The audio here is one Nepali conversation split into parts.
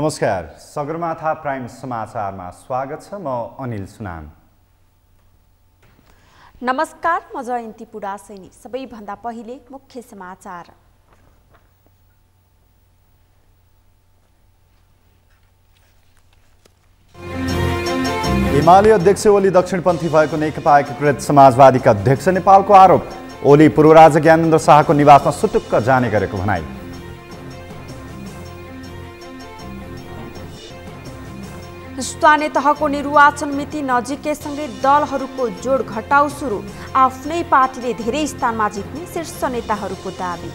नमस्कार, सगरमाथा प्राइम समाचारमा स्वागत छ। म अनिल सुनाम। नमस्कार, म जयन्ती पुडासैनी। सबैभन्दा पहिले मुख्य समाचार। एमाले अध्यक्ष ओली दक्षिणपन्थी भएको नेकपा एकीकृत समाजवादीका अध्यक्ष नेपालको आरोप। ओली पूर्व राजा ज्ञानेन्द्र शाहको निवासमा सुटुक्क जाने गरेको भनाई। स्थानीय तहको निर्वाचन मिति नजिकैसँगै दलहरूको जोड घटाउ सुरु। आफ्नै पार्टीले धेरै स्थानमा जित्ने शीर्ष नेताहरूको दाबी।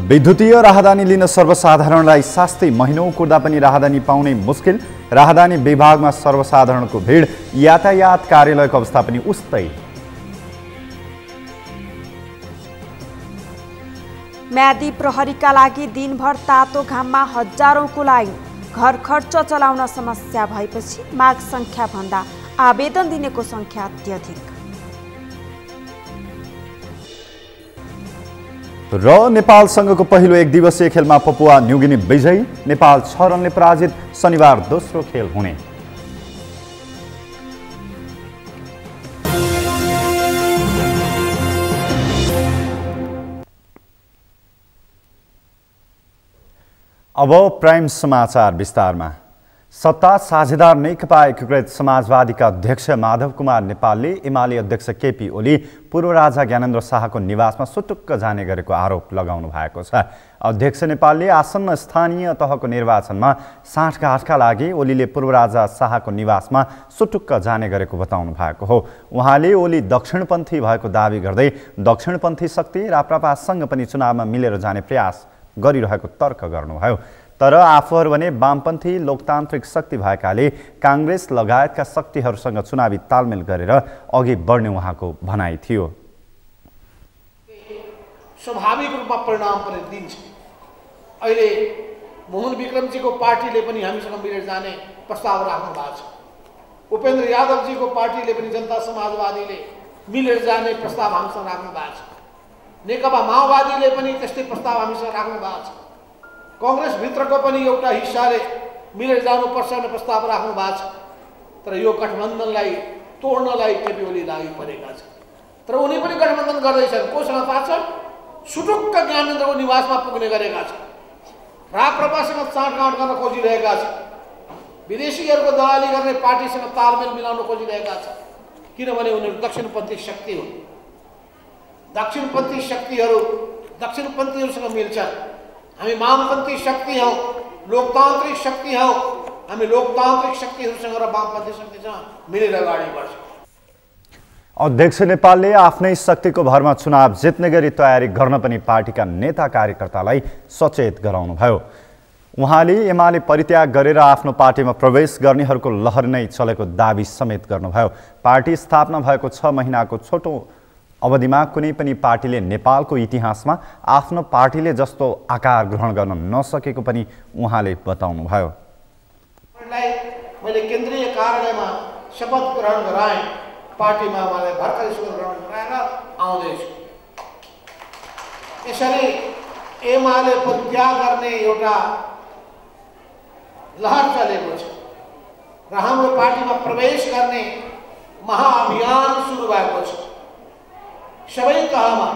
विद्युतीय राहदानी लिन सर्वसाधारणलाई शास्ति महिनौं कुर्दा पनि राहदानी पाउनै मुस्किल। राहदानी विभागमा सर्वसाधारणको भिड। यातायात कार्यालयको अवस्था पनि उस्तै। म्यादी प्रहरीका लागि दिनभर तातो घाममा हजारौंको लाइन। घर खर्च चलाउन समस्या भएपछि माग संख्या भन्दा आवेदन दिनेको संख्या अत्यधिक। र नेपालसँगको पहिलो एक दिवसीय खेलमा पपुवा न्युगिनी विजयी। नेपाल 6 रनले पराजित। शनिबार दोस्रो खेल हुने। अब प्राइम समाचार विस्तारमा। सत्ता साझेदार नेकपा एकीकृत समाजवादीका अध्यक्ष माधव कुमार नेपालले एमाले अध्यक्ष केपी ओली पूर्व राजा ज्ञानेन्द्र शाहको निवासमा सुटुक्क जाने गरेको आरोप लगाउनु भएको छ। अध्यक्ष नेपालले आसन्न स्थानीय तहको निर्वाचनमा साँठगाँठका लागि ओलीले पूर्व राजा शाहको निवासमा सुटुक्क जाने गरेको बताउनु भएको हो। उहाँले ओली दक्षिणपन्थी भएको दावी गर्दै दक्षिणपन्थी शक्ति राप्रपासँग पनि चुनावमा मिलेर जाने प्रयास गरिरहेको तर्क गर्नुभयो। तर आफूहरू भने वामपन्थी लोकतान्त्रिक शक्ति भएकाले कांग्रेस लगायतका शक्तिहरूसँग चुनावी तालमेल गरेर अघि बढ्ने उहाँको भनाइ थियो। स्वाभाविक रूपमा परिणाम पनि दिन्छ। अहिले मोहन विक्रमजीको पार्टीले पनि हामीसँग मिलेर जाने प्रस्ताव राख्नु भएको छ। उपेन्द्र यादवजीको पार्टीले पनि जनता समाजवादीले मिलेर जाने प्रस्ताव हामीसँग राख्नु भएको छ। नेकपा माओवादीले पनि त्यस्तै प्रस्ताव हामीसँग राख्नु भएको छ। कांग्रेसभित्रको पनि एउटा हिस्साले मिलेर जानुपर्छ भन्ने प्रस्ताव राख्नु भएको छ। तर यो गठबन्धनलाई तोड्नलाई केपी ओली लागि परेका छन्। तर उनी पनि गठबन्धन गर्दैछन्। कोसँग थाहा छ? सुटुक्क ज्ञानेन्द्रको निवासमा पुग्ने गरेका छन्। राप्रपासँग साँठगाँठ गर्न खोजिरहेका छन्। विदेशीहरूको दलाली गर्ने पार्टीसँग तालमेल मिलाउन खोजिरहेका छन्। किनभने उनीहरू दक्षिणपन्थी शक्ति हुन्। दक्षिणपन्थी शक्तिहरू दक्षिणपन्थीहरूसँग मिल्छन्। हामी वामपन्थी शक्ति हौँ, लोकतान्त्रिक शक्ति हौँ। हामी लोकतान्त्रिक शक्तिहरूसँग र वामपन्थी शक्तिसँग मिलेर अगाडि बढ्छौँ। अध्यक्ष नेपालले आफ्नै शक्तिको भरमा चुनाव जित्ने गरी तयारी गर्न पनि पार्टीका नेता कार्यकर्तालाई सचेत गराउनुभयो। उहाँले एमाले परित्याग गरेर आफ्नो पार्टीमा प्रवेश गर्नेहरूको लहर नै चलेको दाबी समेत गर्नुभयो। पार्टी स्थापना भएको 6 महिनाको छोटो अवधिमा कुनै पनि पार्टीले नेपालको इतिहासमा आफ्नो पार्टीले जस्तो आकार ग्रहण गर्न नसकेको पनि उहाँले बताउनुभयो। मैले केन्द्रीय कार्यालयमा शपथ ग्रहण गराएँ। पार्टीमा मलाई भर्खरै शपथ ग्रहण गराएर आउँदैछु। यसरी एमाले परित्याग गर्ने एउटा लहर चलेको छ र हाम्रो पार्टीमा प्रवेश गर्ने महाअभियान सुरु भएको छ। सबै तहमा,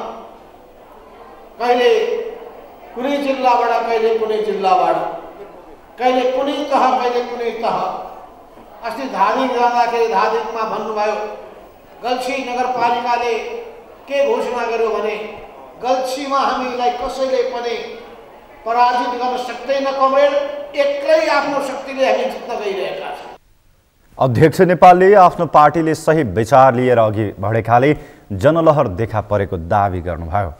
कहिले कुनै जिल्लाबाट, कहिले कुनै जिल्लाबाट, कहिले कुनै तह, कहिले कुनै तह। अस्ति धादिङ जाँदाखेरि धादिङमा भन्नुभयो, गल्छी नगरपालिकाले के घोषणा गर्यो भने गल्छीमा हामीलाई कसैले पनि पराजित गर्न सक्दैन। कमरेड एक्लै आफ्नो शक्तिले हामी जित्न गइरहेका छौँ। अध्यक्ष नेपालले आफ्नो पार्टीले सही विचार लिएर अघि बढेकाले जनलहर देखा परेको दावी गर्नुभयो।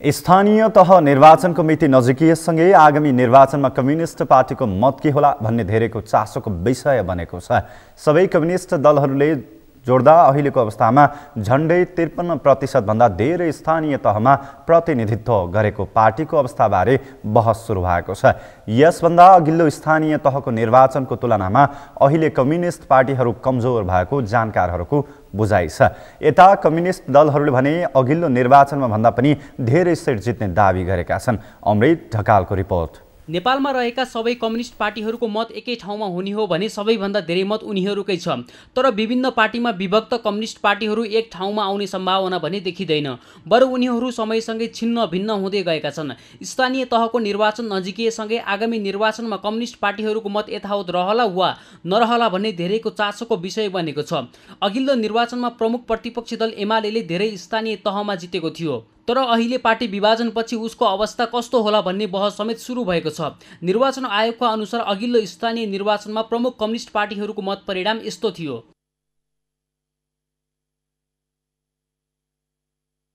स्थानीय तह निर्वाचनको मिति नजिकिएसँगै आगामी निर्वाचनमा कम्युनिस्ट पार्टीको मत के होला भन्ने धेरैको चासोको विषय बनेको छ। सबै कम्युनिस्ट दलहरूले जोड्दा अहिलेको अवस्थामा झन्डै 53% भन्दा धेरै स्थानीय तहमा प्रतिनिधित्व गरेको पार्टीको अवस्थाबारे बहस सुरु भएको छ। यसभन्दा अघिल्लो स्थानीय तहको निर्वाचनको तुलनामा अहिले कम्युनिस्ट पार्टीहरू कमजोर भएको जानकारहरूको बुझाइ छ। यता कम्युनिस्ट दलहरूले भने अघिल्लो निर्वाचनमा भन्दा पनि धेरै सिट जित्ने दाबी गरेका छन्। अमृत ढकालको रिपोर्ट। नेपालमा रहेका सबै कम्युनिस्ट पार्टीहरूको मत एकै ठाउँमा हुने हो भने सबैभन्दा धेरै मत उनीहरूकै छ। तर विभिन्न पार्टीमा विभक्त कम्युनिस्ट पार्टीहरू एक ठाउँमा आउने सम्भावना भने देखिँदैन। बरु उनीहरू समयसँगै छिन्न भिन्न हुँदै गएका छन्। स्थानीय तहको निर्वाचन नजिकिएसँगै आगामी निर्वाचनमा कम्युनिस्ट पार्टीहरूको मत यथावत रहला वा नरहला भन्ने धेरैको चासोको विषय बनेको छ। अघिल्लो निर्वाचनमा प्रमुख प्रतिपक्षी दल एमाले धेरै स्थानीय तहमा जितेको थियो। तर अहिले पार्टी विभाजनपछि उसको अवस्था कस्तो होला भन्ने बहस समेत सुरु भएको छ। निर्वाचन आयोगका अनुसार अघिल्लो स्थानीय निर्वाचनमा प्रमुख कम्युनिस्ट पार्टीहरूको मत परिणाम यस्तो थियो।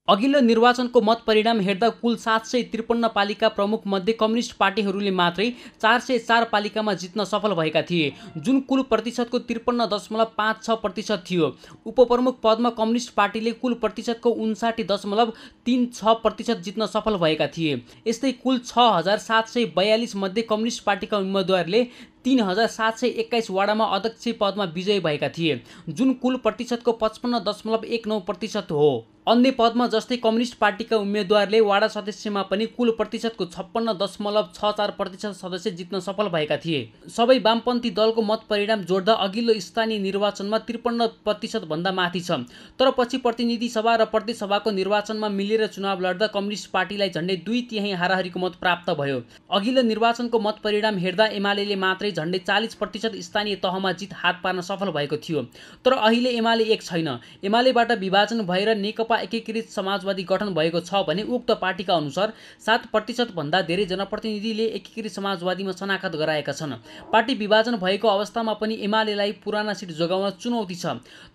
अघिल्लो निर्वाचनको मत परिणाम हेर्दा कुल 753 पालिका प्रमुख मध्ये कम्युनिस्ट पार्टीहरूले मात्रै 404 पालिकामा जित्न सफल भएका थिए, जुन कुल प्रतिशतको 53.56% थियो। उपप्रमुख पदमा कम्युनिस्ट पार्टीले कुल प्रतिशतको 59.36% जित्न सफल भएका थिए। यस्तै कुल 6742 मध्ये कम्युनिस्ट पार्टीका उम्मेदवारले 3721 वाडामा अध्यक्ष पदमा विजयी भएका थिए, जुन कुल प्रतिशतको 55.19% हो। अन्य पदमा जस्तै कम्युनिस्ट पार्टीका उम्मेदवारले वाडा सदस्यमा पनि कुल प्रतिशतको 56.64% सदस्य जित्न सफल भएका थिए। सबै वामपन्थी दलको मत परिणाम जोड्दा अघिल्लो स्थानीय निर्वाचनमा 53% भन्दा माथि छ। तर पछि प्रतिनिधि सभा र प्रदेश सभाको निर्वाचनमा मिलेर चुनाव लड्दा कम्युनिस्ट पार्टीलाई झन्डै 2/3 हाराहारीको मत प्राप्त भयो। अघिल्लो निर्वाचनको मत परिणाम हेर्दा एमाले मात्रै झन्डै 40% स्थानीय तहमा जित हात पार्न सफल भएको थियो। तर अहिले एमाले एक छैन। एमालेबाट विभाजन भएर नेकपा एकीकृत समाजवादी गठन भएको छ भने उक्त पार्टीका अनुसार 7% भन्दा धेरै जनप्रतिनिधिले एकीकृत समाजवादीमा शनाखत गराएका छन्। पार्टी विभाजन भएको अवस्थामा पनि एमालेलाई पुराना सिट जोगाउन चुनौती छ।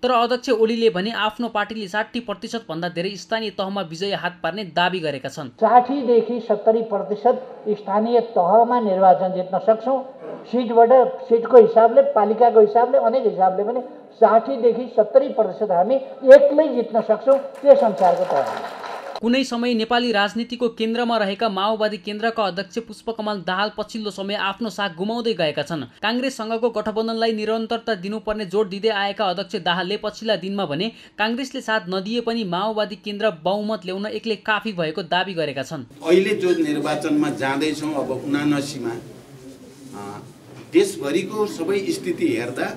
तर अध्यक्ष ओलीले भने आफ्नो पार्टीले 60% भन्दा धेरै स्थानीय तहमा विजय हात पार्ने दाबी गरेका छन्। 60 देखि 70% स्थानीय तहमा निर्वाचन जित्न सक्छौं। सिटको हिसाबले, पालिकाको हिसाबले, अनेक हिसाबले पनि 60 देखि 70% हामी एक्लै जित्न सक्छौं। त्यस अनुसारको तयारी। कुनै समय नेपाली राजनीतिको केन्द्रमा रहेका माओवादी केन्द्रका अध्यक्ष पुष्पकमल दाहाल पछिल्लो समय आफ्नो साख गुमाउँदै गएका छन्। काङ्ग्रेससँगको गठबन्धनलाई निरन्तरता दिनुपर्ने जोड दिँदै आएका अध्यक्ष दाहालले पछिल्ला दिनमा भने काङ्ग्रेसले साथ नदिए पनि माओवादी केन्द्र बहुमत ल्याउन एक्लै काफी भएको दाबी गरेका छन्। अहिले जो निर्वाचनमा जाँदैछौँ अब 79मा देशभरिको सबै स्थिति हेर्दा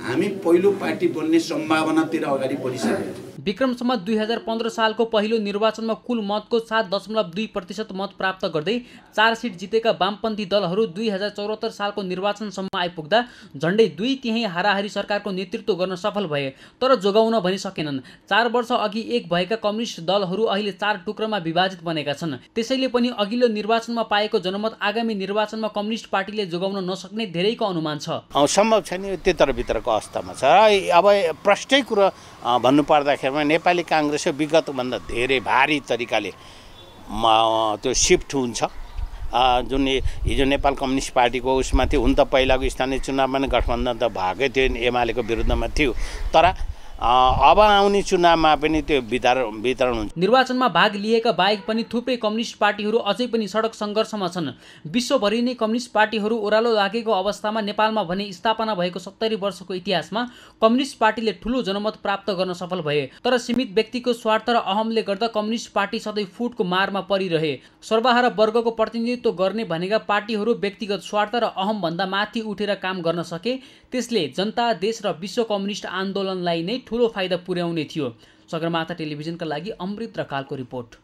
हामी पहिलो पार्टी बन्ने सम्भावनातिर अगाडि बढिसकेका छौँ। विक्रम सम्वत 2015 सालको पहिलो निर्वाचनमा कुल मतको 7.2% मत प्राप्त गर्दै 4 सिट जितेका वामपन्थी दलहरू 2074 सालको निर्वाचनसम्म आइपुग्दा झन्डै 2/3 हाराहारी सरकारको नेतृत्व गर्न सफल भए। तर जोगाउन भनी सकेनन्। 4 वर्ष अघि एक भएका कम्युनिस्ट दलहरू अहिले 4 टुक्रामा विभाजित बनेका छन्। त्यसैले पनि अघिल्लो निर्वाचनमा पाएको जनमत आगामी निर्वाचनमा कम्युनिस्ट पार्टीले जोगाउन नसक्ने धेरैको अनुमान छ। सम्भव छैन, यो त्यत्रभित्रको अवस्थामा छ। अब प्रष्टै कुरा भन्नु पर्दाखेरि नेपाली काङ्ग्रेस विगतभन्दा धेरै भारी तरिकाले त्यो सिफ्ट हुन्छ। जुन हिजो नेपाल कम्युनिस्ट पार्टीको उसमा थियो, हुन त पहिलाको स्थानीय चुनावमा नै गठबन्धन त भएकै थियो, एमालेको विरुद्धमा थियो। तर अब आउने चुनावमा पनि त्यो वितरण हुन्छ। निर्वाचनमा भाग लिएका बाहेक पनि थुप्रै कम्युनिस्ट पार्टीहरू अझै पनि सडक सङ्घर्षमा छन्। विश्वभरि नै कम्युनिस्ट पार्टीहरू ओह्रालो लागेको अवस्थामा नेपालमा भने स्थापना भएको 70 वर्षको इतिहासमा कम्युनिस्ट पार्टीले ठूलो जनमत प्राप्त गर्न सफल भए। तर सीमित व्यक्तिको स्वार्थ र अहमले गर्दा कम्युनिस्ट पार्टी सधैँ फुटको मारमा परिरहे। सर्वहारा वर्गको प्रतिनिधित्व गर्ने भनेका पार्टीहरू व्यक्तिगत स्वार्थ र अहम भन्दा माथि उठेर काम गर्न सके, त्यसले जनता, देश र विश्व कम्युनिस्ट आन्दोलनलाई नै ठूलो फाइदा पुर्याउने थियो। सगरमाथा टेलिभिजनका लागि अमृत रकालको रिपोर्ट।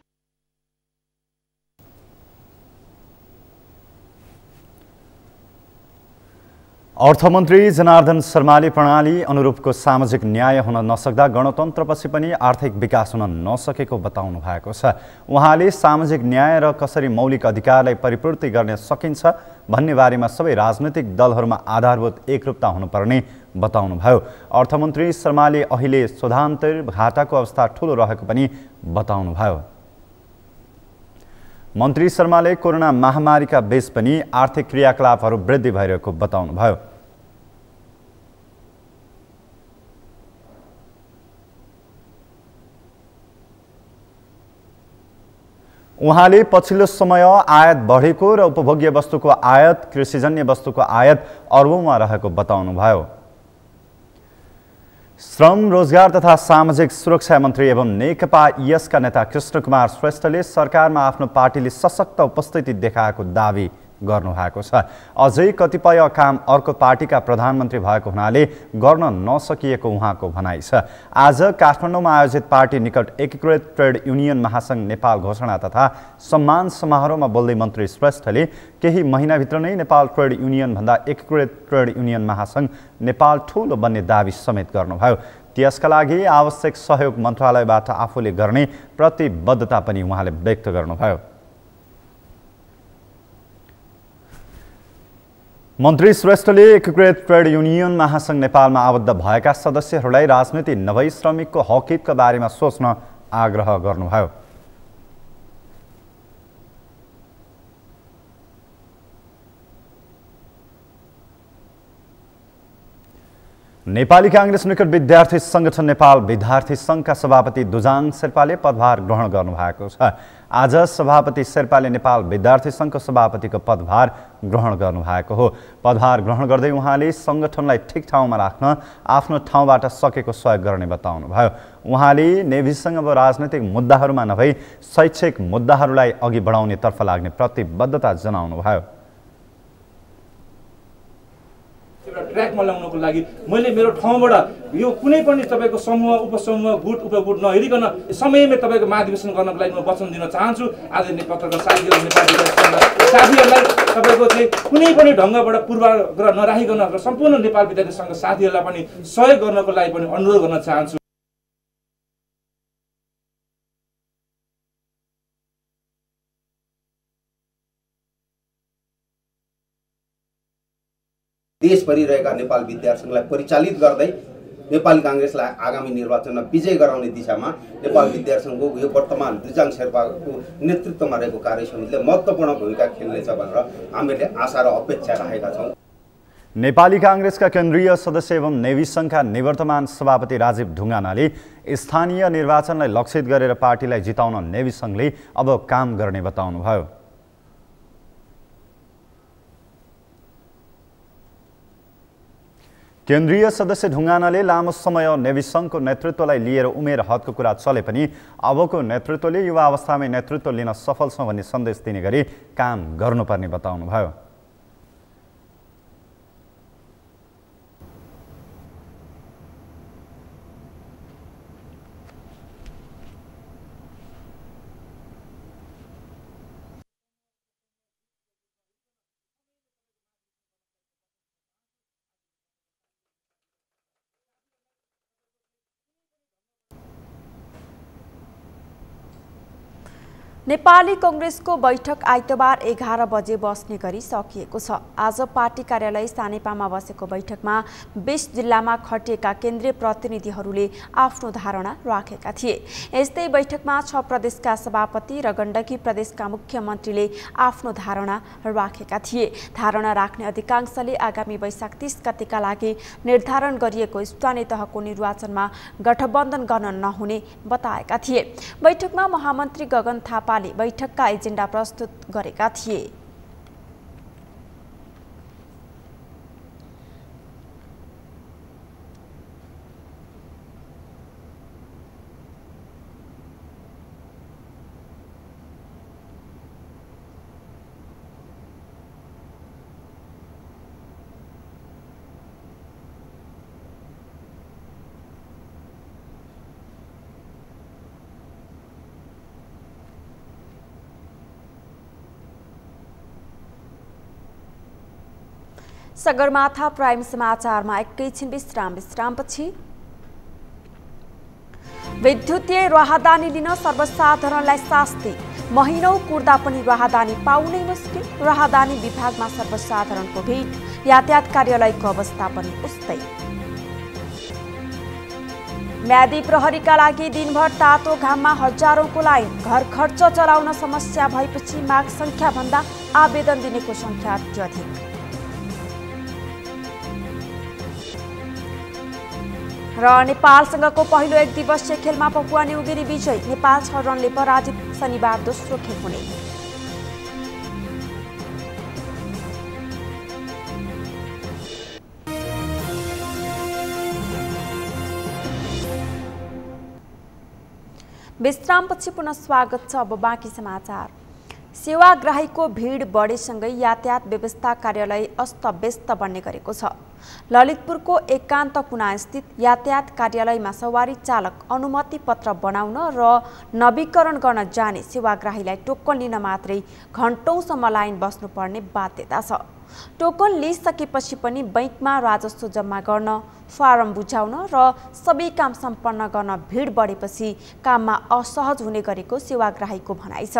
अर्थमन्त्री जनार्दन शर्माले प्रणाली अनुरूपको सामाजिक न्याय हुन नसक्दा गणतन्त्रपछि पनि आर्थिक विकास हुन नसकेको बताउनु भएको छ। उहाँले सामाजिक न्याय र कसरी मौलिक अधिकारलाई परिपूर्ति गर्न सकिन्छ भन्ने बारेमा सबै राजनैतिक दलहरूमा आधारभूत एकरूपता हुनुपर्ने बताउनुभयो। अर्थमन्त्री शर्माले अहिले शोधान्तर घाटाको अवस्था ठूलो रहेको पनि बताउनुभयो। मन्त्री शर्माले कोरोना महामारीका बीच पनि आर्थिक क्रियाकलापहरू वृद्धि भइरहेको बताउनुभयो। उहाँले पछिल्लो समय आयात बढेको र उपभोग्य वस्तुको आयात कृषिजन्य वस्तुको आयात अर्बौंमा रहेको बताउनुभयो। श्रम रोजगार तथा सामाजिक सुरक्षा मन्त्री एवं नेकपा यसका नेता कृष्णकुमार श्रेष्ठले सरकारमा आफ्नो पार्टीले सशक्त उपस्थिति देखाएको दावी गर्नुभएको छ। अझै कतिपय काम अर्को पार्टीका प्रधानमन्त्री भएको हुनाले गर्न नसकिएको उहाँको भनाइ छ। आज काठमाडौँमा आयोजित पार्टी निकट एकीकृत ट्रेड युनियन महासंघ नेपाल घोषणा तथा सम्मान समारोहमा बोल्दै मन्त्री श्रेष्ठले केही महिनाभित्र नै नेपाल ट्रेड युनियन भन्दा एकीकृत ट्रेड युनियन महासंघ नेपाल ठूलो बन्ने दावी समेत गर्नुभयो। त्यसका लागि आवश्यक सहयोग मन्त्रालयबाट आफूले गर्ने प्रतिबद्धता पनि उहाँले व्यक्त गर्नुभयो। मन्त्री श्रेष्ठले एकीकृत ट्रेड युनियन महासंघ नेपालमा आबद्ध भएका सदस्यहरूलाई राजनीति नभई श्रमिकको हकहितका बारेमा सोच्न आग्रह गर्नुभयो। नेपाली कांग्रेस निकट विद्यार्थी संगठन नेपाल विद्यार्थी संघका सभापति दुजाङ शेर्पाले पदभार ग्रहण गर्नुभएको छ। आज सभापति शेर्पाले नेपाल विद्यार्थी संघको सभापतिको पदभार ग्रहण गर्नुभएको हो। पदभार ग्रहण गर्दै उहाँले संगठनलाई ठिक ठाउँमा राख्न आफ्नो ठाउँबाट सकेको सहयोग गर्ने बताउनुभयो। उहाँले नेभिसँग अब राजनैतिक मुद्दाहरूमा नभई शैक्षिक मुद्दाहरूलाई अघि बढाउनेतर्फ लाग्ने प्रतिबद्धता जनाउनुभयो। ट्र्याकमा ल्याउनको लागि मैले मेरो ठाउँबाट यो कुनै पनि तपाईँको समूह उपसमूह गुट उपगुट नहेरिकन समयमै तपाईँको महाधिवेशन गर्नको लागि म वचन दिन चाहन्छु। आज पत्रकार साथीहरूलाई तपाईँको चाहिँ कुनै पनि ढङ्गबाट पूर्वाग्रह नराखिकन र सम्पूर्ण नेपाल विद्यार्थी सङ्घ साथीहरूलाई पनि सहयोग गर्नको लागि पनि अनुरोध गर्न चाहन्छु। देशभरि रहेका नेपाल विद्यार्थी सङ्घलाई परिचालित गर्दै नेपाली कांग्रेसलाई आगामी निर्वाचनमा विजय गराउने दिशामा नेपाल विद्यार्थी सङ्घको यो वर्तमान दुजाङ शेर्पाको नेतृत्वमा रहेको कार्य समितिले महत्त्वपूर्ण भूमिका खेल्नेछ भनेर हामीले आशा र अपेक्षा राखेका छौँ। नेपाली कांग्रेसका केन्द्रीय सदस्य एवं नेभी संघका निवर्तमान सभापति राजीव ढुङ्गानाले स्थानीय निर्वाचनलाई लक्षित गरेर पार्टीलाई जिताउन नेभी संघले अब काम गर्ने बताउनुभयो। केन्द्रीय सदस्य ढुङ्गानाले लामो समय नेभी संघको नेतृत्वलाई लिएर उमेर हदको कुरा चले पनि अबको नेतृत्वले युवा अवस्थामै नेतृत्व लिन सफल छ भन्ने सन्देश दिने गरी काम गर्नुपर्ने बताउनुभयो। नेपाली कांग्रेसको बैठक आइतबार 11 बजे बस्ने गरी सकिएको छ। आज पार्टी कार्यालय सानेपामा बसेको बैठकमा 20 जिल्लामा खटिएका केन्द्रीय प्रतिनिधिहरूले आफ्नो धारणा राखेका थिए। यस्तै बैठकमा 6 प्रदेशका सभापति र गण्डकी प्रदेशका मुख्यमन्त्रीले आफ्नो धारणा राखेका थिए। धारणा राख्ने अधिकांशले आगामी वैशाख 30 गतेका लागि निर्धारण गरिएको स्थानीय तहको निर्वाचनमा गठबन्धन गर्न नहुने बताएका थिए। बैठकमा महामन्त्री गगन थापाले बैठकका एजेन्डा प्रस्तुत गरेका थिए। सगरमाथा प्राइम समाचारमा एकैछिन विश्रामपछि विद्युतीय राहदानी लिन सर्वसाधारणलाई शास्ति। महिनौं कुर्दा पनि राहदानी पाउनै मुस्किल। राहदानी विभागमा सर्वसाधारणको भिड। यातायात कार्यालयको अवस्था पनि उस्तै। म्यादी प्रहरीका लागि दिनभर तातो घाममा हजारौंको लाइन। घर खर्च चलाउन समस्या भएपछि माग संख्या भन्दा आवेदन दिनेको संख्या अत्यधिक। र नेपालसँगको पहिलो एक दिवसीय खेलमा पपुवा न्युगिनी विजयी। नेपाल 6 रनले पराजित शनिबार दोस्रो खेप हुने। विश्रामपछि पुनः स्वागत छ। अब बाँकी समाचार। सेवाग्राहीको भिड बढेसँगै यातायात व्यवस्था कार्यालय अस्तव्यस्त बन्ने गरेको छ। ललितपुरको एकान्त कुनास्थित यातायात कार्यालयमा सवारी चालक अनुमति पत्र बनाउन र नवीकरण गर्न जाने सेवाग्राहीलाई टोकन लिन मात्रै घण्टौँसम्म लाइन बस्नुपर्ने बाध्यता छ। टोकन लिइसकेपछि पनि बैंकमा राजस्व जम्मा गर्न, फारम बुझाउन र सबै काम सम्पन्न गर्न भिड बढेपछि काममा असहज हुने गरेको सेवाग्राहीको भनाइ छ।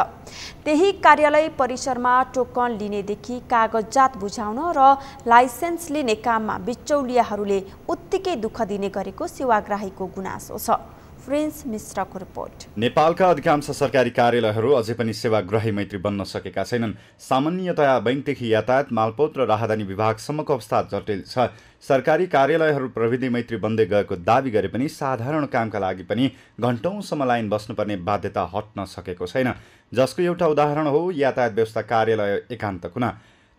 त्यही कार्यालय परिसरमा टोकन लिनेदेखि कागजात बुझाउन र लाइसेन्स लिने काममा बिचौलियाहरूले उत्तिकै दुःख दिने गरेको सेवाग्राहीको गुनासो छ। फ्रेन्स मिश्रको रिपोर्ट। नेपालका अधिकांश सरकारी कार्यालयहरू अझै पनि सेवाग्राही मैत्री बन्न सकेका छैनन्। सामान्यतया बैंकदेखि यातायात, मालपोत र राहदानी विभागसम्मको अवस्था जटिल छ। सरकारी कार्यालयहरू प्रविधि मैत्री बन्दै गएको दावी गरे पनि साधारण कामका लागि पनि घण्टौँसम्म लाइन बस्नुपर्ने बाध्यता हट्न सकेको छैन। जसको एउटा उदाहरण हो यातायात व्यवस्था कार्यालय एकान्त कुना।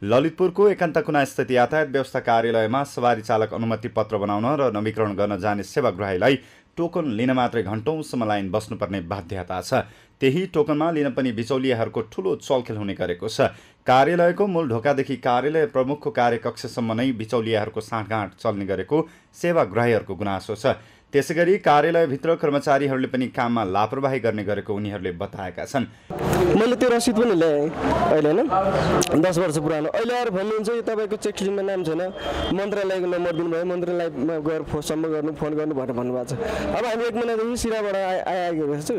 ललितपुरको एकान्त कुना स्थित यातायात व्यवस्था कार्यालयमा सवारी चालक अनुमति पत्र बनाउन र नवीकरण गर्न जाने सेवाग्राहीलाई टोकन लिन मात्रै घण्टौँसम्म लाइन बस्नुपर्ने बाध्यता छ। त्यही टोकनमा लिन पनि बिचौलियाहरूको ठूलो चलखेल हुने गरेको छ। कार्यालयको मूल ढोकादेखि कार्यालय प्रमुखको कार्यकक्षसम्म नै बिचौलियाहरूको साँठगाँठ चल्ने गरेको सेवाग्राहीहरूको गुनासो छ। त्यसैगरी कार्यालयभित्र कर्मचारीहरूले पनि काममा लापरवाही गर्ने गरेको उनीहरूले बताएका छन्। मैले त्यो रसिद पनि ल्याएँ अहिले होइन 10 वर्ष पुरानो। अहिले आएर भन्नुहुन्छ यो तपाईँको चेकलिस्टमा नाम छैन, मन्त्रालयको नम्बर दिनुभयो, मन्त्रालयमा गएर सम्म गर्नु, फोन गर्नु भनेर भन्नुभएको छ। अब हामी 1 महिनादेखि सिराबाट आइरहेको छु,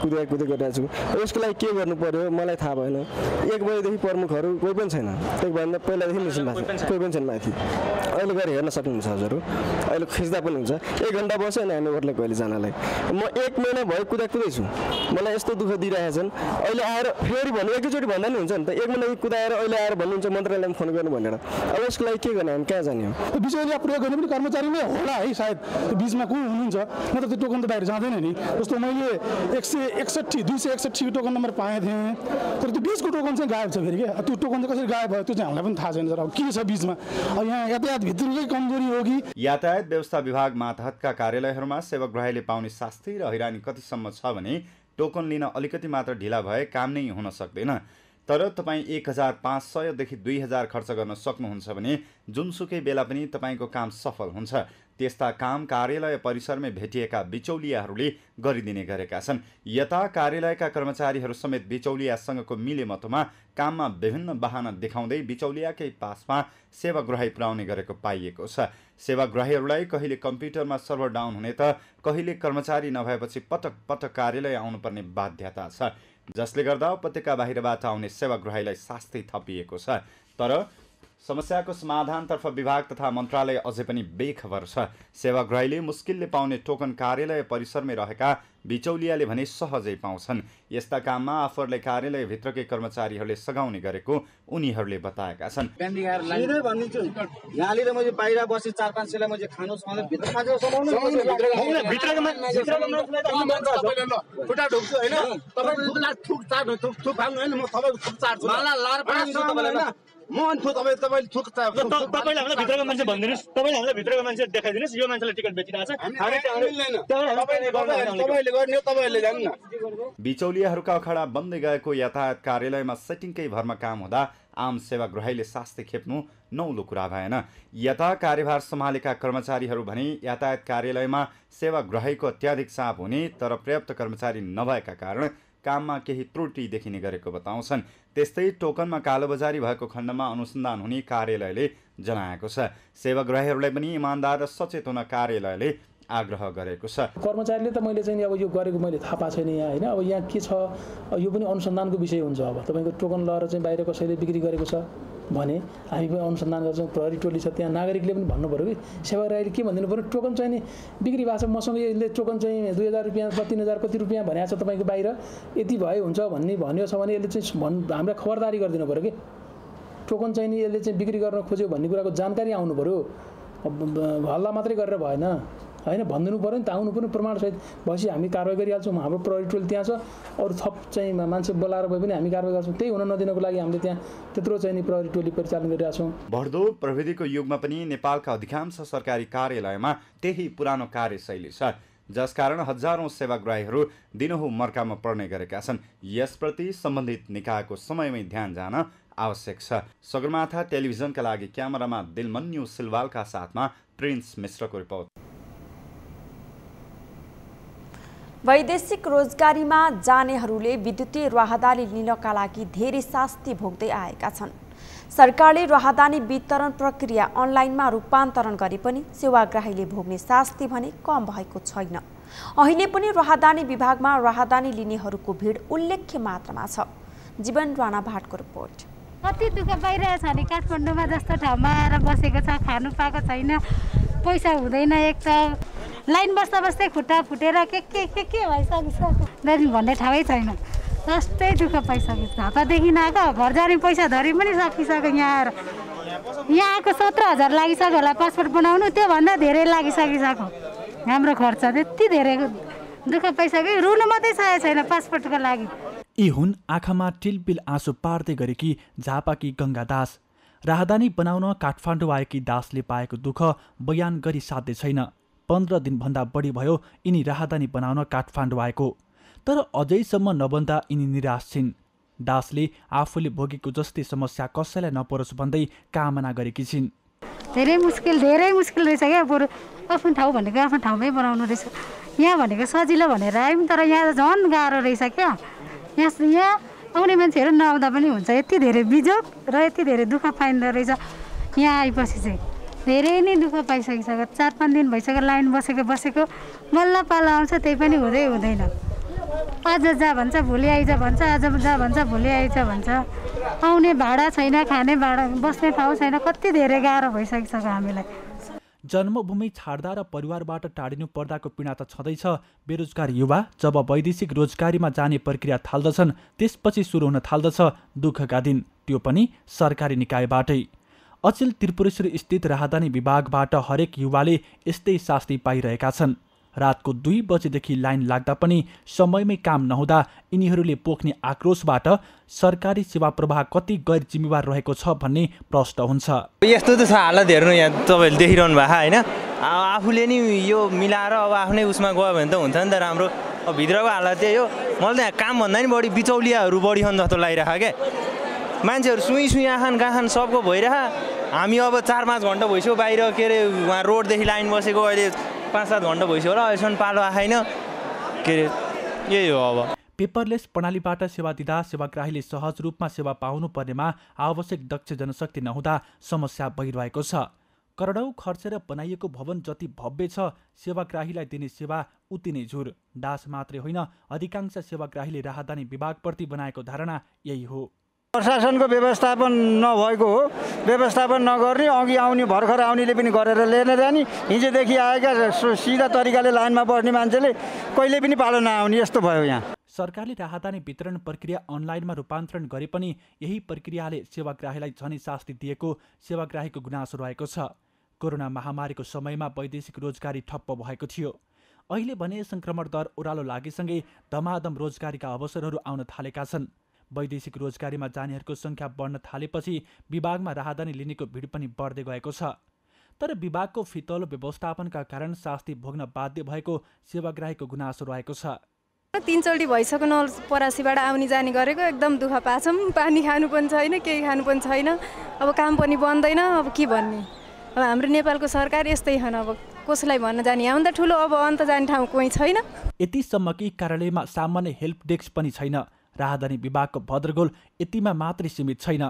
कुदै गरिरहेको छु। यसको लागि के गर्नु पर्यो मलाई थाहा भएन। 1 बजेदेखि प्रमुखहरू कोही पनि छैन। त्योभन्दा पहिलादेखि निस्किनु भएको छ, कोही पनि छैन माथि। अहिले गएर हेर्न सक्नुहुन्छ हजुर, अहिले खिच्दा पनि हुन्छ। 1 घन्टा बस्यो नि हामी ओर्ले कहिले जानलाई। म 1 महिना भयो कुदाकुदैछु, मलाई यस्तो दुःख दिइरहेका छन्। अहिले आएर फेरि भन्नु एकैचोटि भन्दा नि हुन्छ नि त। 1 महिना कुदाएर अहिले आएर भन्नुहुन्छ मन्त्रालयमा फोन गर्नु भनेर। अब यसको लागि के गर्ने, हामी कहाँ जाने हो? बिचौलिया प्रयोग गर्ने पनि कर्मचारी नै होला है सायद, बिचमा को हुनुहुन्छ, नत्र त्यो टोकन त बाहिर जाँदैन नि। जस्तो मैले 161 261 को टोकन नम्बर पाएँ थिएँ, तर त्यो बिचको टोकन चाहिँ गायब छ फेरि के। त्यो टोकन चाहिँ कसरी गायब भयो त्यो चाहिँ हामीलाई पनि थाहा छैन। अब के छ बिचमा, अब यहाँ यातायात भित्रकै कमजोरी हो कि? यातायात व्यवस्था विभाग मातहतका कार्यालयहरूमा सेवाग्राहीले पाउने शास्ति र हैरानी कतिसम्म छ भने टोकन लिन अलिकति मात्र ढिला भए काम नै हुन सक्दैन। तर तपाईँ 1500 देखि 2000 खर्च गर्न सक्नुहुन्छ भने जुनसुकै बेला पनि तपाईँको काम सफल हुन्छ। त्यस्ता काम कार्यालय परिसरमै भेटिएका बिचौलियाहरूले गरिदिने गरेका छन्। यता कार्यालयका कर्मचारीहरू समेत बिचौलियासँगको मिलेमतोमा काममा विभिन्न बहाना देखाउँदै बिचौलियाकै पासमा सेवाग्राही पुर्याउने गरेको पाइएको छ। सेवाग्राहीहरूलाई कहिले कम्प्युटरमा सर्भर डाउन हुने त कहिले कर्मचारी नभएपछि पटक पटक कार्यालय आउनुपर्ने बाध्यता छ, जसले गर्दा उपत्यका बाहिरबाट आउने सेवाग्राहीलाई शास्ति थपिएको छ। तर समस्याको समाधानतर्फ विभाग तथा मन्त्रालय अझै पनि बेखबर छ। सेवाग्राहीले मुस्किलले पाउने टोकन कार्यालय परिसरमै रहेका बिचौलियाले भने सहजै पाउँछन्। यस्ता काममा आफूहरूले कार्यालयभित्रकै कर्मचारीहरूले सघाउने गरेको उनीहरूले बताएका छन्। यहाँले मैले बाहिर बसे 4-5 मैले खानु सधैँ भित्र खाएको समाउनु भित्रको खुट्टा ढोक्छु हैन, तपाईको थुक खानु हैन, म तपाईको थुक चार्छु मलाई लार पनि तपाईलाई हैन। म अनि तपाईले थुक चार्छु। तपाईले हामीलाई भित्रको मान्छे भन्दिनुस्, तपाईले हामीलाई भित्रको मान्छे देखाइदिनुस्, यो मान्छेले टिकट बेचिरहेछ। तपाईले गर्ने तपाईले जान्नु न। बिचौलियाहरूका अखाडा बन्दै गएको यातायात कार्यालयमा सेटिङकै भरमा काम हुँदा आम सेवाग्राहीले शास्ति खेप्नु नौलो कुरा भएन। यता कार्यभार सम्हालेका कर्मचारीहरू भने यातायात कार्यालयमा सेवाग्राहीको अत्याधिक चाप हुने तर पर्याप्त कर्मचारी नभएका कारण काममा केही त्रुटि देखिने गरेको बताउँछन्। त्यस्तै टोकनमा कालोबजारी भएको खण्डमा अनुसन्धान हुने कार्यालयले जनाएको छ। सेवाग्राहीहरूलाई पनि इमान्दार र सचेत हुन कार्यालयले आग्रह गरेको छ। कर्मचारीले त मैले चाहिँ अब यो गरेको मैले थाहा पाएको छैन यहाँ होइन। अब यहाँ के छ यो पनि अनुसन्धानको विषय हुन्छ। अब तपाईँको टोकन लगाएर चाहिँ बाहिर कसैले बिक्री गरेको छ भने हामी पनि अनुसन्धान गर्छौँ। प्रहरी टोली छ त्यहाँ, नागरिकले पनि भन्नु पऱ्यो कि सेवाग्राहीले के भनिदिनु पऱ्यो, टोकन चाहिँ नि बिक्री भएको छ, मसँग यसले टोकन चाहिँ 2000 रुपियाँ 3000 कति रुपियाँ भनेको छ तपाईँको बाहिर यति भए हुन्छ भन्ने भन्यो छ भने यसले चाहिँ हामीलाई खबरदारी गरिदिनु पऱ्यो कि टोकन चाहिँ नि यसले चाहिँ बिक्री गर्न खोज्यो भन्ने कुराको जानकारी आउनु पऱ्यो। हल्ला मात्रै गरेर भएन। होइन भनिदिनु पऱ्यो नि त, आउनु पनि प्रमाणसहित भएपछि हामी कारवाही गरिहाल्छौँ। हाम्रो प्रहरी टोल त्यहाँ छ, अरू थप चाहिँ मान्छे बोलाएर भए पनि हामी कारवाही गर्छौँ। त्यही हुन नदिनको लागि हामीले त्यहाँ त्यत्रो चाहिँ नि प्रहरी टोली परिचालन गरिरहेका छौँ। बढ्दो प्रविधिको युगमा पनि नेपालका अधिकांश सरकारी कार्यालयमा त्यही पुरानो कार्यशैली छ, जसकारण हजारौं सेवाग्राहीहरू दिनहुँ मर्कामा पर्ने गरेका छन्। यसप्रति सम्बन्धित निकायको समयमै ध्यान जान आवश्यक छ। सगरमाथा टेलिभिजनका लागि क्यामेरामा दिलमन्यु सिलवालका साथमा प्रिन्स मिश्रको रिपोर्ट। वैदेशिक रोजगारीमा जानेहरूले विद्युतीय राहदानी लिनका लागि धेरै शास्ति भोग्दै आएका छन्। सरकारले राहदानी वितरण प्रक्रिया अनलाइनमा रूपान्तरण गरे पनि सेवाग्राहीले भोग्ने शास्ति भने कम भएको छैन। अहिले पनि राहदानी विभागमा राहदानी लिनेहरूको भिड उल्लेख्य मात्रामा छ। जीवन राणा भाटको रिपोर्ट। कति दुःख पाइरहेछ नि, काठमाडौँमा जस्तो ठाउँमा आएर बसेको छ, खानु पाएको छैन, पैसा हुँदैन, एक त लाइन बस्दा बस्दै खुट्टा फुटेर के भइसकिसक्यो, भन्ने ठाउँै छैन, जस्तै दुःख पाइसकेको छ। हप्तादेखि आएको घर जाने पैसा धरी पनि सकिसक्यो। यहाँ आएर यहाँ आएको 17,000 लागिसक्यो होला पासपोर्ट बनाउनु, त्योभन्दा धेरै लागिसकिसक्यो हाम्रो खर्च। त्यति धेरै दुःख पाइसक्यो, रुनु मात्रै सकेको छैन पासपोर्टको लागि। यी हुन् आँखामा टिलपिल आँसु पार्दै गरेकी झापाकी गङ्गा दास। राहदानी बनाउन काठमाडौँ आएकी दासले पाएको दुःख बयान गरी साध्य छैन। 15 दिनभन्दा बढी भयो यिनी राहदानी बनाउन काठमाडौँ आएको, तर अझैसम्म नबन्दा यिनी निराश छिन्। दासले आफूले भोगेको जस्तै समस्या कसैलाई नपरोस् भन्दै कामना गरेकी छिन्। धेरै मुस्किल रहेछ क्या। बरु आफ्नो ठाउँ भनेको आफ्नो ठाउँमै बनाउनु रहेछ। यहाँ भनेको सजिलो भनेर आयौँ, तर यहाँ झन् गाह्रो रहेछ क्या। यहाँ आउने मान्छेहरू नआउँदा पनि हुन्छ, यति धेरै बिजोग र यति धेरै दुःख पाइँदो रहेछ। यहाँ आएपछि चाहिँ धेरै नै दुःख पाइसकिसक्यो। 4-5 दिन भइसक्यो लाइन बसेको बल्ल पालो आउँछ, त्यही पनि हुँदैन। आज जा भन्छ, भोलि आइज भन्छ, आज जा भन्छ, भोलि आइज भन्छ। आउने भाडा छैन, खाने भाडा, बस्ने ठाउँ छैन, कति धेरै गाह्रो भइसकिसक्यो हामीलाई। जन्मभूमि छाड्दा र परिवारबाट टाढिनु पर्दाको पीडा त छँदैछ। बेरोजगार युवा जब वैदेशिक रोजगारीमा जाने प्रक्रिया थाल्दछन्, त्यसपछि सुरु हुन थाल्दछ दुःखका दिन, त्यो पनि सरकारी निकायबाटै। अचेल त्रिपुरेश्वर स्थित राहदानी विभागबाट हरेक युवाले यस्तै शास्ति पाइरहेका छन्। रातको 2 बजेदेखि लाइन लाग्दा पनि समयमै काम नहुँदा यिनीहरूले पोख्ने आक्रोशबाट सरकारी सेवा प्रवाह कति गैर जिम्मेवार रहेको छ भन्ने प्रश्न हुन्छ। यस्तो त छ हालत, हेर्नु यहाँ तपाईँहरूले देखिरहनु भएको होइन। आफूले नि यो मिलाएर अब आफ्नै उसमा गयो भने त हुन्छ नि त राम्रो। अब भित्रको हालत त्यही हो। मलाई त यहाँ कामभन्दा नि बढी बिचौलियाहरू बढी छन् जस्तो लागिरहेको क्या। मान्छेहरू सुई आखान गाखान सबको भइरह। हामी अब 4-5 घन्टा भइसक्यो बाहिर, के अरे उहाँ रोडदेखि लाइन बसेको, अहिले 5-7 घन्टा भइसक्यो होला, अहिलेसम्म पालो आएन, के अरे यही हो। अब पेपरलेस प्रणालीबाट सेवा दिँदा सेवाग्राहीले सहज रूपमा सेवा पाउनु पर्नेमा आवश्यक दक्ष जनशक्ति नहुँदा समस्या भइरहेको छ। करोडौं खर्चेर बनाइएको भवन जति भव्य छ, सेवाग्राहीलाई दिने सेवा उति नै झुर। दास मात्रै होइन, अधिकांश सेवाग्राहीले राहदानी विभागप्रति बनाएको धारणा यही हो। प्रशासनको व्यवस्थापन नभएको हो। व्यवस्थापन नगर्ने, अघि आउने भर्खर आउनेले पनि गरेर लिएर जाने, हिजोदेखि आएका सिधा तरिकाले लाइनमा बस्ने मान्छेले कहिले पनि पालो नआउने, यस्तो भयो यहाँ। सरकारले राहदानी वितरण प्रक्रिया अनलाइनमा रूपान्तरण गरे पनि यही प्रक्रियाले सेवाग्राहीलाई झनै शास्ति दिएको सेवाग्राहीको गुनासो रहेको छ। कोरोना महामारीको समयमा वैदेशिक रोजगारी ठप्प भएको थियो। अहिले भने संक्रमण दर ओह्रालो लागेसँगै धमाधम रोजगारीका अवसरहरू आउन थालेका छन्। वैदेशिक रोजगारीमा जानेहरूको संख्या बढ्न थालेपछि विभागमा राहदानी लिनेको भिड पनि बढ्दै गएको छ। तर विभागको फितलो व्यवस्थापनका कारण शास्ति भोग्न बाध्य भएको सेवाग्राहीको गुनासो रहेको छ। 3 चोटि भइसक्यो परासीबाट आउने जाने गरेको, एकदम दुःख पाछौँ। पानी खानु पनि छैन, केही खानु पनि छैन, अब काम पनि बन्दैन, अब के भन्ने। अब हाम्रो नेपालको सरकार यस्तै छन्, अब कसलाई भन्न जाने। यहाँ त ठुलो अब अन्त जाने ठाउँ कोही छैन। यतिसम्म कि कार्यालयमा सामान्य हेल्प डेस्क पनि छैन। राहदानी विभागको भद्रगोल यतिमा मात्रै सीमित छैन।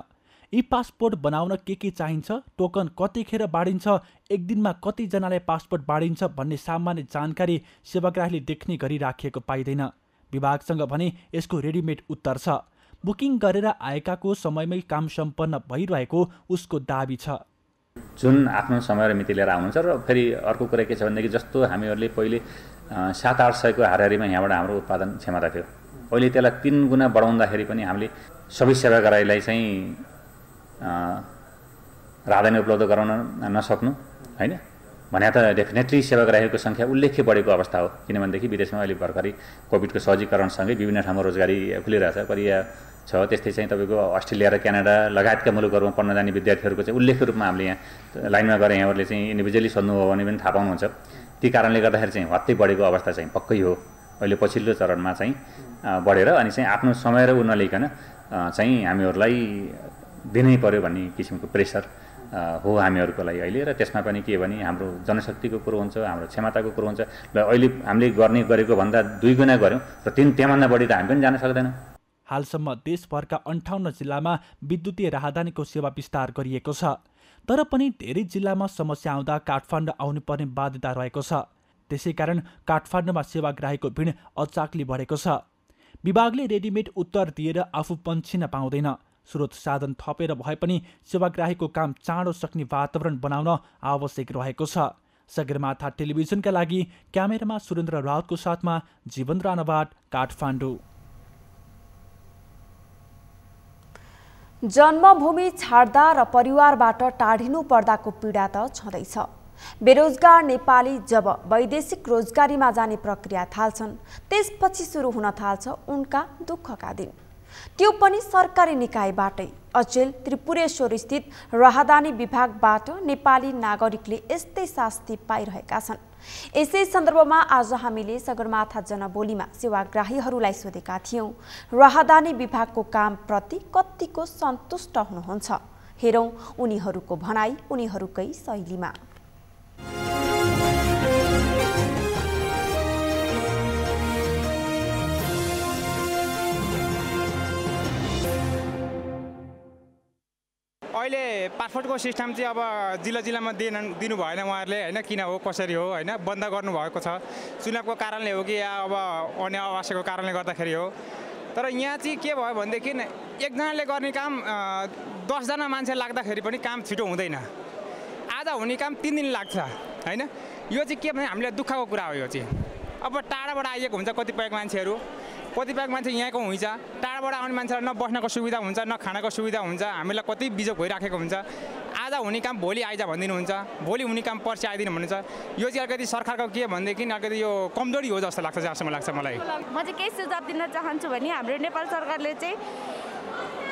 ई पासपोर्ट बनाउन के चाहिन्छ, टोकन कतिखेर बाँडिन्छ, एक दिनमा कतिजनालाई पासपोर्ट बाँडिन्छ भन्ने सामान्य जानकारी सेवाग्राहीले देख्ने गरी राखिएको पाइँदैन। विभागसँग भने यसको रेडिमेड उत्तर छ। बुकिङ गरेर आएकाको समयमै काम सम्पन्न भइरहेको उसको दाबी छ। जुन आफ्नो समय र मिति लिएर आउनुहुन्छ। र फेरि अर्को कुरा के छ भनेदेखि जस्तो हामीहरूले पहिले 700-800 को हाराहारीमा यहाँबाट हाम्रो उत्पादन क्षमता थियो, अहिले त्यसलाई 3 गुणा बढाउँदाखेरि पनि हामीले सबै सेवाग्राहीलाई चाहिँ राहदानी उपलब्ध गराउन नसक्नु होइन। भने त डेफिनेटली सेवाग्राहीको सङ्ख्या उल्लेख्य बढेको अवस्था हो। किनभनेदेखि विदेशमा अहिले भर्खरै कोभिडको सहजीकरणसँगै विभिन्न ठाउँमा रोजगारी खुलिरहेछ। कोरिया छ, त्यस्तै चाहिँ तपाईँको अस्ट्रेलिया र क्यानाडा लगायतका मुलुकहरूमा पढ्न जाने विद्यार्थीहरूको चाहिँ उल्लेख्य रूपमा हामीले यहाँ लाइनमा गएर यहाँहरूले चाहिँ इन्डिभिजुअली सोध्नुभयो भने पनि थाहा पाउनुहुन्छ। ती कारणले गर्दाखेरि चाहिँ हत्तै बढेको अवस्था चाहिँ पक्कै हो। अहिले पछिल्लो चरणमा चाहिँ बढेर अनि चाहिँ आफ्नो समय र उ नलिकन चाहिँ हामीहरूलाई दिनै पर्यो भन्ने किसिमको प्रेसर हो हामीहरूको लागि अहिले। र त्यसमा पनि के भने हाम्रो जनशक्तिको कुरो हुन्छ, हाम्रो क्षमताको कुरो हुन्छ। र अहिले हामीले गरेको भन्दा 2 गुणा गऱ्यौँ र त्यहाँभन्दा बढी त हामी पनि जान सक्दैनौँ। हालसम्म देशभरका 58 जिल्लामा विद्युतीय राहदानीको सेवा विस्तार गरिएको छ। तर पनि धेरै जिल्लामा समस्या आउँदा काठमाडौँ आउनुपर्ने बाध्यता रहेको छ। त्यसैकारण काठमाडौँमा सेवाग्राहीको भिड अचाकली बढेको छ। विभागले रेडिमेड उत्तर दिएर आफू पन्छिन पाउँदैन। स्रोत साधन थपेर भए पनि सेवाग्राहीको काम चाँडो सक्ने वातावरण बनाउन आवश्यक रहेको छ। सगरमाथा टेलिभिजनका लागि क्यामेरामा सुरेन्द्र राउतको साथमा जीवन राणाबाट काठमाडौँ। जन्मभूमि छाड्दा र परिवारबाट टाढिनु पर्दाको पीडा त छँदैछ। बेरोजगार नेपाली जब वैदेशिक रोजगारीमा जाने प्रक्रिया थाल्छन् त्यसपछि सुरु हुन थाल्छ उनका दुःखका दिन। त्यो पनि सरकारी निकायबाटै। अचेल त्रिपुरेश्वर स्थित राहदानी विभागबाट नेपाली नागरिकले यस्तै शास्ति पाइरहेका छन्। यसै सन्दर्भमा आज हामीले सगरमाथा जनबोलीमा सेवाग्राहीहरूलाई सोधेका थियौं, राहदानी विभागको कामप्रति कतिको सन्तुष्ट हुनुहुन्छ? हेरौं उनीहरूको भनाई उनीहरूकै शैलीमा। अहिले पासपोर्टको सिस्टम चाहिँ अब जिल्लामा दिनु भएन उहाँहरूले होइन, किन हो कसरी हो होइन, बन्द गर्नुभएको छ। चुनावको कारणले हो कि या अब अन्य आवश्यकको कारणले गर्दाखेरि हो। तर यहाँ चाहिँ के भयो भनेदेखि एकजनाले गर्ने काम 10 जना मान्छे लाग्दाखेरि पनि काम छिटो हुँदैन। आज हुने काम 3 दिन लाग्छ होइन। यो चाहिँ के भने हामीलाई दुःखको कुरा हो। यो चाहिँ अब टाढाबाट आइएको हुन्छ कतिपय मान्छेहरू यहाँको हुन्छ। टाढाबाट आउने मान्छेलाई न बस्नको सुविधा हुन्छ न खानाको सुविधा हुन्छ। हामीलाई कति बिजोग भइराखेको हुन्छ। आज हुने काम भोलि आइज भनिदिनुहुन्छ, भोलि हुने काम पर्सि आइदिनु भन्नुहुन्छ। यो चाहिँ अलिकति सरकारको के भनेदेखि अलिकति यो कमजोरी हो जस्तो लाग्छ, जहाँसम्म लाग्छ मलाई। म चाहिँ केही सुझाव दिन चाहन्छु भने हाम्रो नेपाल सरकारले चाहिँ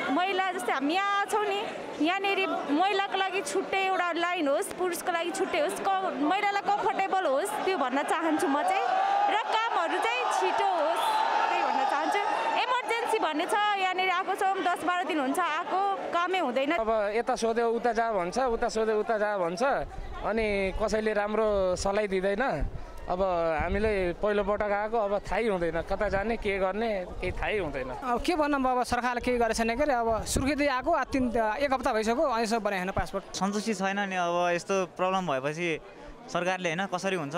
महिला जस्तै हामी यहाँ छौँ नि, यहाँनिर महिलाको लागि छुट्टै एउटा लाइन होस्, पुरुषको लागि छुट्टै होस्, महिलालाई कम्फर्टेबल होस् त्यो भन्न चाहन्छु म चाहिँ। र कामहरू चाहिँ छिटो होस् त्यही भन्न चाहन्छु। इमर्जेन्सी भन्ने छ, यहाँनिर आएको छौँ 10-12 दिन हुन्छ आएको, कामै हुँदैन। अब यता सोध्यो उता जा भन्छ, उता सोध्यो उता जा भन्छ, अनि कसैले राम्रो सल्लाह दिँदैन। अब हामीले पहिलोपटक आएको, अब थाहै हुँदैन कता जाने के गर्ने केही थाहै हुँदैन। अब के भन्नु अब सरकारले केही गरेको छैन के अरे। अब सुर्खेत आएको 1 हप्ता भइसक्यो, अहिलेसम्म बनाएन पासपोर्ट। सन्तुष्टि छैन नि। अब यस्तो प्रब्लम भएपछि सरकारले होइन कसरी हुन्छ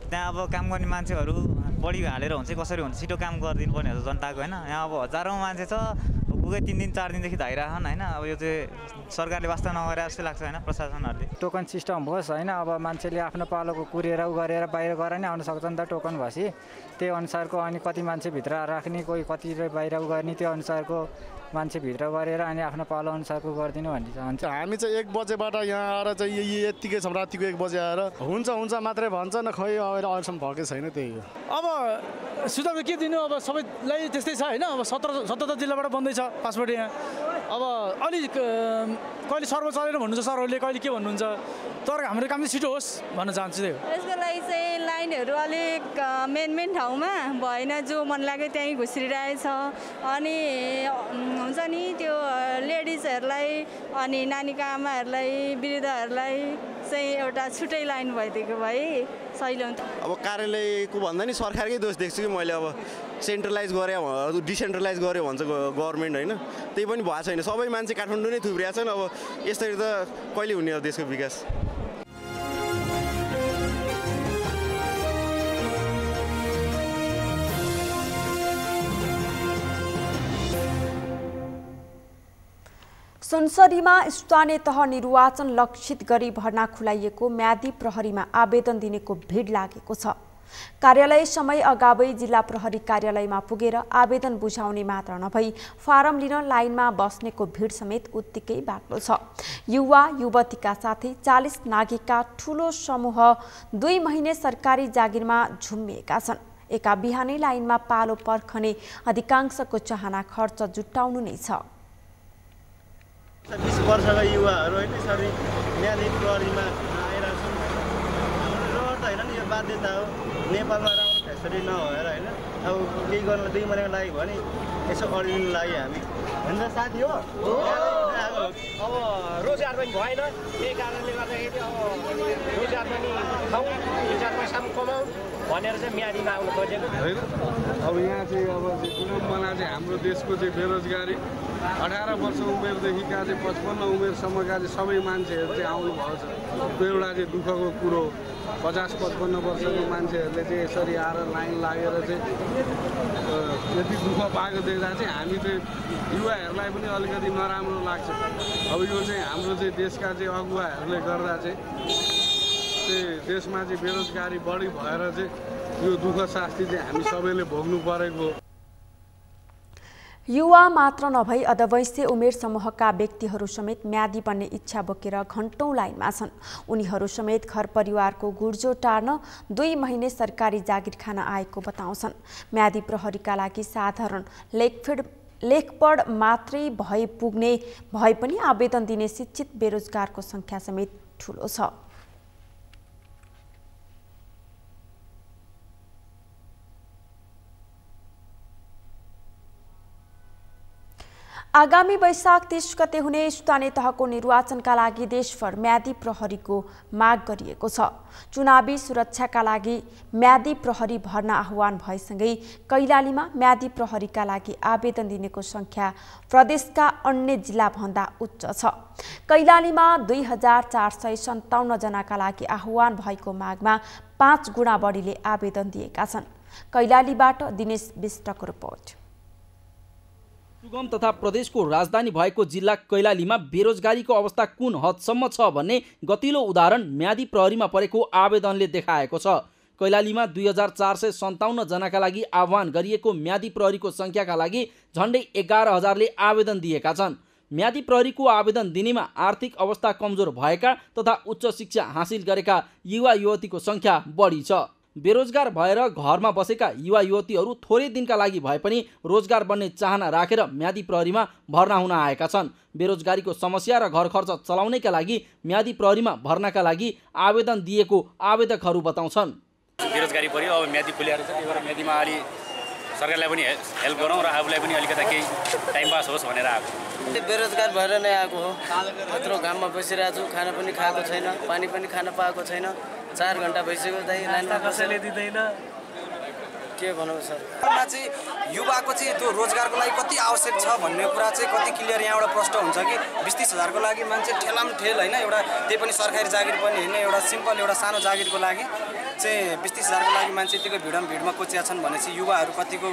त्यहाँ अब काम गर्ने मान्छेहरू बढी हालेर हुन्छ कसरी हुन्छ, छिटो काम गरिदिनु पर्ने हो जनताको होइन। यहाँ अब हजारौँ मान्छे छ, पुगै 3 दिन 4 दिनदेखि धाइरहन् होइन। अब यो चाहिँ सरकारले वास्तव नगरे जस्तो लाग्छ होइन प्रशासनहरूले। टोकन सिस्टम होस् होइन। अब मान्छेले आफ्नो पालोको कुरेर गरेर बाहिर गएर नै आउन सक्छ नि त टोकन भएपछि। त्यही अनुसारको अनि कति मान्छे भित्र राख्ने, कोही कति बाहिर गर्ने, त्यो अनुसारको मान्छे भित्र गरेर अनि आफ्नो पालो अनुसारको गरिदिनु भन्ने चाहन्छ। हामी चाहिँ 1 बजेबाट यहाँ आएर चाहिँ यतिकै छौँ, रातिको 1 बजे आएर हुन्छ मात्रै भन्छ न, खै अहिलेसम्म भएकै छैन। त्यही हो। अब सुझाव के दिनु, अब सबैलाई त्यस्तै छ होइन। अब 17 जिल्लाबाट बन्दैछ पासपोर्ट यहाँ। अब अलिक कहिले सर्व चलेर भन्नुहुन्छ सरहरूले, कहिले के भन्नुहुन्छ। तर हाम्रो काम चाहिँ छिटो होस् भन्न चाहन्छु। त्यही हो। यसको लागि चाहिँ लाइनहरू अलिक मेन ठाउँमा भएन, जो मन लाग्यो त्यहीँ घुस्रिरहेछ। अनि हुन्छ नि त्यो लेडिजहरूलाई अनि नानीका आमाहरूलाई वृद्धहरूलाई चाहिँ एउटा छुट्टै लाइन भइदिएको भए सहिलो हुन्थ्यो। अब कार्यालयको भन्दा नि सरकारकै दोष देख्छु कि मैले। अब सेन्ट्रलाइज गरे डिसेन्ट्रलाइज गर्यो भन्छ गभर्मेन्ट होइन, त्यही पनि भएको छैन। सबै मान्छे काठमाडौँ नै थुप्रिया छन्। अब यसरी त कहिले हुने हो देशको विकास। सुनसरीमा स्थानीय तह निर्वाचन लक्षित गरी भर्ना खुलाइएको म्यादी प्रहरीमा आवेदन दिनेको भिड लागेको छ। कार्यालय समय अगावै जिल्ला प्रहरी कार्यालयमा पुगेर आवेदन बुझाउने मात्र नभई फारम लिन लाइनमा बस्नेको भिड समेत उत्तिकै बाक्लो छ। युवा युवतीका साथै 40 नागरिकका ठूलो समूह 2 महिने सरकारी जागिरमा झुम्मिएका छन्। एका बिहानै लाइनमा पालो पर्खने अधिकांशको चाहना खर्च जुटाउनु नै छ। 20 वर्षका युवाहरू हैन यसरी म्यादी प्रहरीमा आइरहेका छन्। हाम्रो त हैन नि यो बाध्यता हो। नेपालमा राम्रो फेसिलिटी नभएर हैन अब केही गर्न 2 महिनाको लागि भने यसो अडिदिनु लागि हामी हैन साथी हो। अब रोजगार पनि भएन, त्यही कारणले गर्दाखेरि अब रोजगार पनि खाउँ, 2-4 पैसा पनि कमाउँ भनेर चाहिँ म्यादीमा आउनु खोजेको होइन। अब यहाँ चाहिँ अब कुलम्बला चाहिँ हाम्रो देशको चाहिँ बेरोजगारी 18 वर्ष उमेरदेखिका चाहिँ 55 उमेरसम्मका चाहिँ सबै मान्छेहरू चाहिँ आउनुभएको छ। त्यो एउटा चाहिँ दुःखको कुरो। 50-55 वर्षको मान्छेहरूले चाहिँ यसरी आएर लाइन लागेर चाहिँ यति दुःख पाएको देख्दा चाहिँ हामी चाहिँ युवाहरूलाई पनि अलिकति नराम्रो लाग्छ। अब यो चाहिँ हाम्रो चाहिँ देशका चाहिँ अगुवाहरूले गर्दा चाहिँ देशमा चाहिँ बेरोजगारी बढी भएर चाहिँ यो दुःख शास्ति चाहिँ हामी सबैले भोग्नु परेको हो। युवा मात्र नभई अधवयस्क उमेर समूहका व्यक्तिहरू समेत म्यादी बन्ने इच्छा बोकेर घण्टौं लाइनमा छन्। उनीहरू समेत घर परिवारको गुर्जो टार्न 2 महिने सरकारी जागिर खान आएको बताउँछन्। म्यादी प्रहरीका लागि साधारण लेखपढ मात्रै भए पनि आवेदन दिने शिक्षित बेरोजगारको संख्या समेत ठूलो छ। आगामी वैशाख 30 गते हुने स्थानीय तहको निर्वाचनका लागि देशभर म्यादी प्रहरीको माग गरिएको छ। चुनावी सुरक्षाका लागि म्यादी प्रहरी भर्ना आह्वान भएसँगै कैलालीमा म्यादी प्रहरीका लागि आवेदन दिनेको संख्या प्रदेशका अन्य जिल्लाभन्दा उच्च छ। कैलालीमा 2457 जनाका लागि आह्वान भएको मागमा 5 गुणा बढीले आवेदन दिएका छन्। कैलालीबाट दिनेश विष्टको रिपोर्ट। सुगम तथा प्रदेशको राजधानी भएको जिल्ला कैलालीमा बेरोजगारीको अवस्था कुन हदसम्म छ भन्ने गतिलो उदाहरण म्यादी प्रहरीमा परेको आवेदनले देखाएको छ। कैलालीमा 2457 जनाका लागि आह्वान गरिएको म्यादी प्रहरीको संख्याका लागि झण्डै 11,000ले आवेदन दिएका छन्। म्यादी प्रहरीको आवेदन दिनेमा आर्थिक अवस्था कमजोर भएका तथा उच्च शिक्षा हासिल गरेका युवा युवतीको संख्या बढी छ। बेरोजगार भएर घरमा बसेका युवा युवतीहरू थोरै दिनका लागि भए पनि रोजगार बन्ने चाहना राखेर म्यादी प्रहरीमा भर्ना हुन आएका छन्। बेरोजगारीको समस्या र घर खर्च चलाउनैका लागि म्यादी प्रहरीमा भर्नाका लागि आवेदन दिएको आवेदकहरू बताउँछन्। बेरोजगारी पर्यो, अब म्यादी खुलेर चाहिँ त्यही भएर म्यादीमा अलि सरकारलाई पनि हेल्प गरौँ र आफूलाई पनि अलिकति केही टाइम पास होस् भनेर आएको। बेरोजगार भएर नै आएको हो। यत्रो घाममा बसिरहेको छु, खाना पनि खाएको छैन, पानी पनि खान पाएको छैन। 4 घण्टा भइसक्यो दाइ लाइनमा कसैले दिँदैन। के भनौँ सर, चाहिँ युवाको चाहिँ त्यो रोजगारको लागि कति आवश्यक छ भन्ने कुरा चाहिँ कति क्लियर यहाँबाट प्रष्ट हुन्छ कि 20-30 हजारको लागि मान्छे ठेलाम ठेल होइन, एउटा त्यही पनि सरकारी जागिर पनि होइन, एउटा सिम्पल एउटा सानो जागिरको लागि चाहिँ 20-30 हजारको लागि मान्छे यतिको भिडमा कोचिया छन् भनेपछि युवाहरू कतिको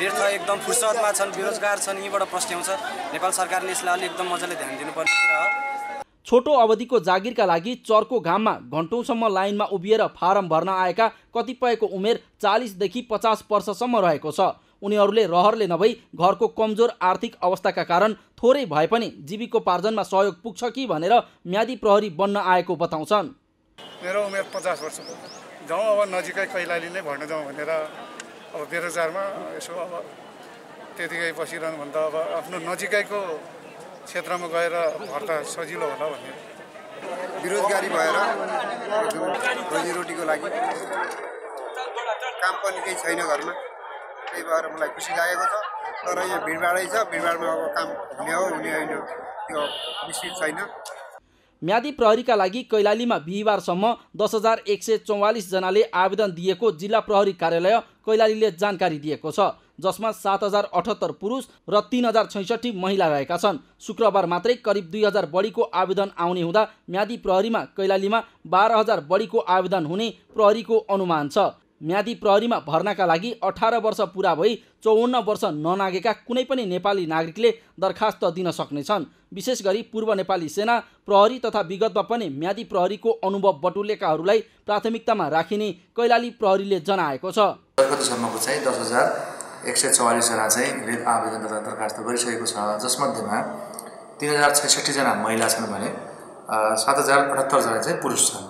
व्यर्थ एकदम फुर्सदमा छन्, बेरोजगार छन्। यहीँबाट प्रस्ट्याउँछ नेपाल सरकारले यसलाई अलिक एकदम मजाले ध्यान दिनुपर्ने कुरा हो। छोटो अवधिको जागिरका लागि चर्को घाममा घण्टौंसम्म लाइनमा उभिएर फारम भर्न आएका कतिपयको उमेर 40 देखि 50 वर्षसम्म रहेको छ। उनीहरूले रहरले नभई घरको कमजोर आर्थिक अवस्थाका कारण थोरै भए पनि जीविकोपार्जनमा सहयोग पुग्छ कि भनेर म्यादी प्रहरी बन्न आएको बताउँछन्। मेरो उमेर 50 वर्ष हो। जाउँ अब नजिकै कैलाली नै भर्न जाउँ भनेर अब बेरोजगारमा यसो अब त्यतिकै बसिरहनु भन्दा अब आफ्नो नजिकैको क्षेत्रमा गएर भर्ता सजिलो होला भन्ने। बेरोजगारी भएर रोजीरोटीको लागि काम पनि केही छैन घरमा, त्यही भएर मलाई खुसी लागेको छ। तर यो भिडभाडै छ, भिडभाडमा अब काम हुने हो हुने होइन त्यो निश्चित छैन। म्यादी प्रहरीका लागि कैलालीमा बिहिबारसम्म 10,144 जनाले आवेदन दिएको जिल्ला प्रहरी कार्यालय कैलालीले जानकारी दिएको छ, जसमा 7,078 पुरुष र 3,066 महिला रहेका छन्। शुक्रबार मात्रै करिब 2,000 बढीको आवेदन आउने हुँदा म्यादी प्रहरीमा कैलालीमा 12,000 बढीको आवेदन हुने प्रहरीको अनुमान छ। म्यादी प्रहरीमा भर्नाका लागि 18 वर्ष पुरा भई 54 वर्ष ननागेका कुनै पनि नेपाली नागरिकले दरखास्त दिन सक्नेछन्। विशेष गरी पूर्व नेपाली सेना, प्रहरी तथा विगतमा पनि म्यादी प्रहरीको अनुभव बटुलेकाहरूलाई प्राथमिकतामा राखिने कैलाली प्रहरीले जनाएको छ। गतिसम्मको चाहिँ 10,144 जना चाहिँ आवेदन तथा दरखास्त गरिसकेको छ, जसमध्येमा 3066 जना महिला छन् भने 7,078 जना चाहिँ पुरुष छन्।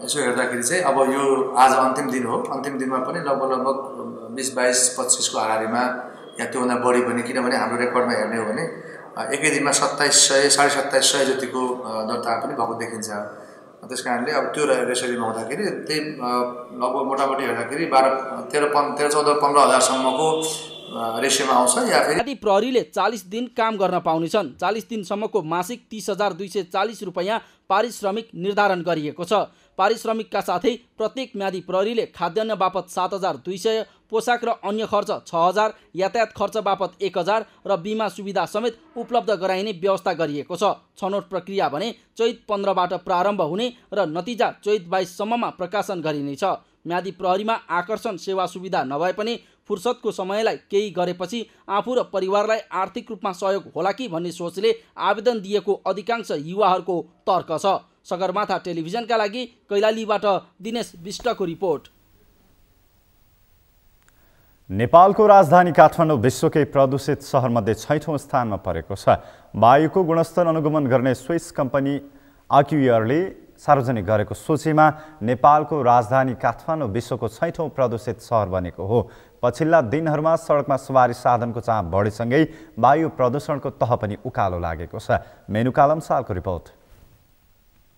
यसो हेर्दाखेरि चाहिँ अब यो आज अन्तिम दिन हो, अन्तिम दिनमा पनि लगभग 20-22-25 को हाराहारीमा या त्योभन्दा बढी पनि, किनभने हाम्रो रेकर्डमा हेर्ने हो भने एकै दिनमा 2700 2750 जतिको दर्ता पनि भएको देखिन्छ। त्यस कारणले अब त्यो रेसरीमा हुँदाखेरि त्यही लगभग मोटामोटी हेर्दाखेरि 13-14-15 हजारसम्मको रेसियोमा आउँछ। या फेरि म्यादी प्रहरीले 40 दिन काम गर्न पाउनेछन्। 40 दिनसम्मको मासिक 30,240 रुपैयाँ पारिश्रमिक निर्धारण गरिएको छ। पारिश्रमिकका साथै प्रत्येक म्यादी प्रहरीले खाद्यान्न बापत 7,200, पोसाक र अन्य खर्च 6,000, यातायात खर्च बापत 1,000 र बिमा सुविधा समेत उपलब्ध गराइने व्यवस्था गरिएको छ। छनौट प्रक्रिया भने चैत 15बाट प्रारम्भ हुने र नतिजा चैत 22 सम्ममा प्रकाशन गरिनेछ। म्यादी प्रहरीमा आकर्षण सेवा सुविधा नभए पनि फुर्सदको समयलाई केही गरेपछि आफू र परिवारलाई आर्थिक रूपमा सहयोग होला कि भन्ने सोचले आवेदन दिएको अधिकांश युवाहरूको तर्क छ। सगरमाथा टेलिभिजनका लागि कैलालीबाट दिनेश विष्टको रिपोर्ट। नेपालको राजधानी काठमाडौँ विश्वकै प्रदूषित सहरमध्ये 6औं स्थानमा परेको छ। वायुको गुणस्तर अनुगमन गर्ने स्विस कम्पनी आक्युएयरले सार्वजनिक गरेको सूचीमा नेपालको राजधानी काठमाडौँ विश्वको 6औं प्रदूषित सहर बनेको हो। पछिल्ला दिनहरूमा सडकमा सवारी साधनको चाप बढेसँगै वायु प्रदूषणको तह पनि उकालो लागेको छ। मेनुका लम्सालको रिपोर्ट।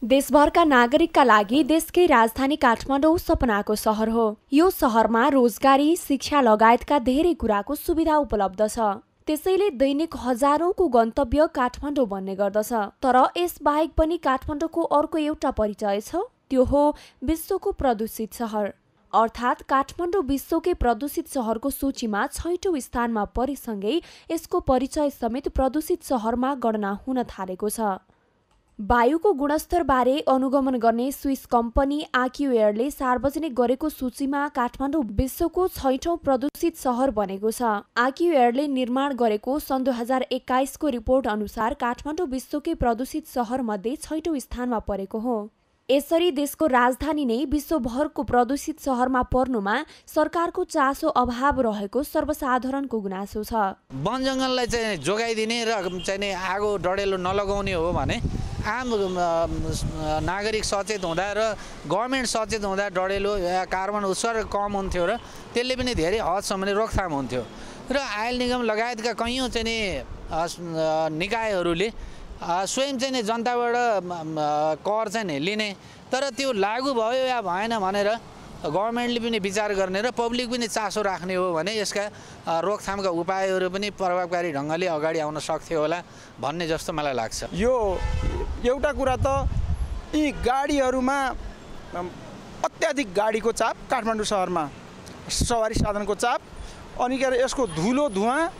देशभरका नागरिकका लागि देशकै राजधानी काठमाडौँ सपनाको सहर हो। यो सहरमा रोजगारी, शिक्षा लगायतका धेरै कुराको सुविधा उपलब्ध छ। त्यसैले दैनिक हजारौंको गन्तव्य काठमाडौँ बन्ने गर्दछ। तर यसबाहेक पनि काठमाडौँको अर्को एउटा परिचय छ, त्यो हो विश्वको प्रदूषित सहर। अर्थात् काठमाडौँ विश्वकै प्रदूषित सहरको सूचीमा 6औं स्थानमा परेसँगै यसको परिचय समेत प्रदूषित सहरमा गणना हुन थालेको छ। वायुको गुणस्तरबारे अनुगमन गर्ने स्विस कम्पनी आक्युएयरले सार्वजनिक गरेको सूचीमा काठमाडौँ विश्वको 6औं प्रदूषित सहर बनेको छ। आक्युएयरले निर्माण गरेको सन् 2021 को रिपोर्ट अनुसार काठमाडौँ विश्वकै प्रदूषित सहर मध्ये 6औं स्थानमा परेको हो। यसरी देशको राजधानी नै विश्वभरको प्रदूषित सहरमा पर्नुमा सरकारको चासो अभाव रहेको सर्वसाधारणको गुनासो छ। वन जङ्गललाई चाहिँ जोगाइदिने र चाहिँ आगो डढेलो नलगाउने हो भने आम नागरिक सचेत हुँदा र गभर्मेन्ट सचेत हुँदा डढेलो या कार्बन उत्सर्जन कम हुन्थ्यो र त्यसले पनि धेरै हदसम्म रोकथाम हुन्थ्यो। र आयल निगम लगायतका कैयौँ चाहिँ निकायहरूले स्वयं चाहिँ जनताबाट कर चाहिँ लिने, तर त्यो लागू भयो या भएन भनेर गभर्मेन्टले पनि विचार गर्ने र पब्लिक पनि चासो राख्ने हो भने यसका रोकथामका उपायहरू पनि प्रभावकारी ढङ्गले अगाडि आउन सक्थ्यो होला भन्ने जस्तो मलाई लाग्छ। यो एउटा कुरा त यी गाडीहरूमा अत्याधिक गाडीको चाप, काठमाडौँ सहरमा सवारी साधनको चाप, अनि के अरे यसको धुलो धुवाँ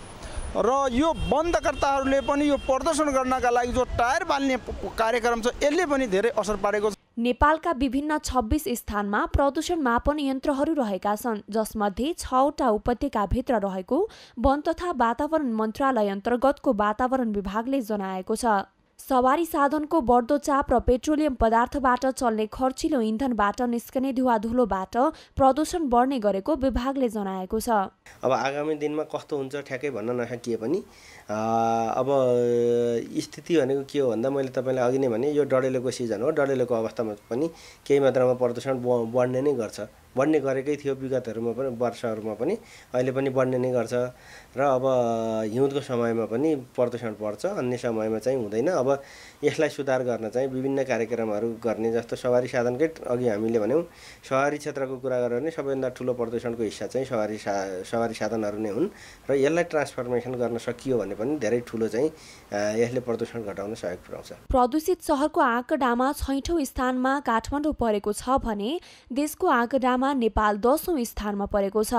र यो बन्दकर्ताहरूले पनि यो प्रदर्शन गर्नका लागि जो टायर बाल्ने कार्यक्रम छ यसले पनि धेरै असर पारेको छ। नेपालका विभिन्न 26 स्थानमा प्रदूषण मापन यन्त्रहरू रहेका छन्, जसमध्ये 6वटा उपत्यकाभित्र रहेको वन तथा वातावरण मन्त्रालय अन्तर्गतको वातावरण विभागले जनाएको छ। सवारी साधनको बढ्दो चाप र पेट्रोलियम पदार्थबाट चल्ने खर्चिलो इन्धनबाट निस्कने धुवाधुलोबाट प्रदूषण बढ्ने गरेको विभागले जनाएको छ। अब आगामी दिनमा कस्तो हुन्छ ठ्याक्कै भन्न नसकिए पनि अब स्थिति भनेको के हो भन्दा मैले तपाईँलाई अघि नै भने यो डढेलोको सिजन हो। डढेलोको अवस्थामा पनि केही मात्रामा प्रदूषण बढ्ने नै गर्छ, बढ्ने गरेकै थियो विगतहरूमा पनि, वर्षहरूमा पनि, अहिले पनि बढ्ने नै गर्छ। र अब हिउँदको समयमा पनि प्रदूषण बढ्छ, अन्य समयमा चाहिँ हुँदैन। अब यसलाई सुधार गर्न चाहिँ विभिन्न कार्यक्रमहरू गर्ने, जस्तो सवारी साधनकै अघि हामीले भन्यौँ सहरी क्षेत्रको कुरा गरेर भने सबैभन्दा ठुलो प्रदूषणको हिस्सा चाहिँ सवारी साधनहरू नै हुन् र यसलाई ट्रान्सफर्मेसन गर्न सकियो भने पनि धेरै ठुलो चाहिँ यसले प्रदूषण घटाउन सहयोग पुर्याउँछ। प्रदूषित सहरको आँकडामा 6औं स्थानमा काठमाडौँ परेको छ भने देशको आँकडामा नेपाल 10औं स्थानमा परेको छ।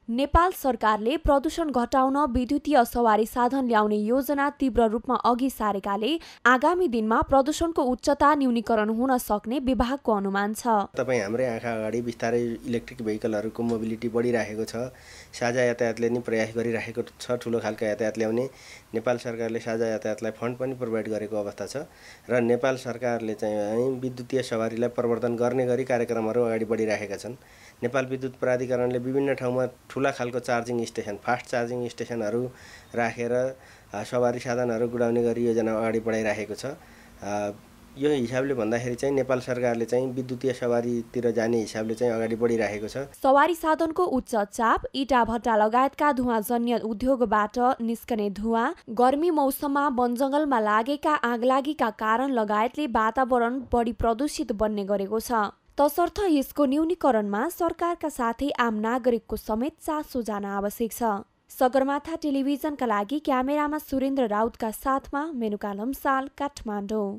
नेपाल सरकारले प्रदूषण घटाउन विद्युतीय सवारी साधन ल्याउने योजना तीव्र रूपमा अघि सारेकाले आगामी दिनमा प्रदूषणको उच्चता न्यूनीकरण हुन सक्ने विभागको अनुमान छ। तपाईँ हाम्रै आँखा अगाडि बिस्तारै इलेक्ट्रिक भेहिकलहरूको मोबिलिटी बढिरहेको छ। साझा यातायातले नि प्रयास गरिरहेको छ ठुलो खालका यातायात ल्याउने। नेपाल सरकारले साझा यातायातलाई फन्ड पनि प्रोभाइड गरेको अवस्था छ र नेपाल सरकारले चाहिँ विद्युतीय सवारीलाई प्रवर्धन गर्ने गरी कार्यक्रमहरू अगाडि बढिरहेका छन्। नेपाल विद्युत प्राधिकरणले विभिन्न ठाउँमा ठुला खालको चार्जिङ स्टेसन, फास्ट चार्जिङ स्टेसनहरू राखेर सवारी साधनहरू गुडाउने गरी योजना अगाडि बढाइरहेको छ। यो हिसाबले भन्दाखेरि चाहिँ नेपाल सरकारले चाहिँ विद्युतीय सवारीतिर जाने हिसाबले चाहिँ अगाडि बढिरहेको छ। सवारी साधनको उच्च चाप, इटा भट्टा लगायतका धुवाजन्य उद्योगबाट निस्कने धुवा, गर्मी मौसममा वनजङ्गलमा लागेका आगलागीका कारण लगायतले वातावरण बढी प्रदूषित बन्ने गरेको छ। तसर्थ यसको न्यूनीकरणमा सरकारका साथै आम नागरिकको समेत चासो जान आवश्यक छ। सगरमाथा टेलिभिजनका लागि क्यामेरामा सुरेन्द्र राउतका साथमा मेनुका लम्साल, काठमाडौँ।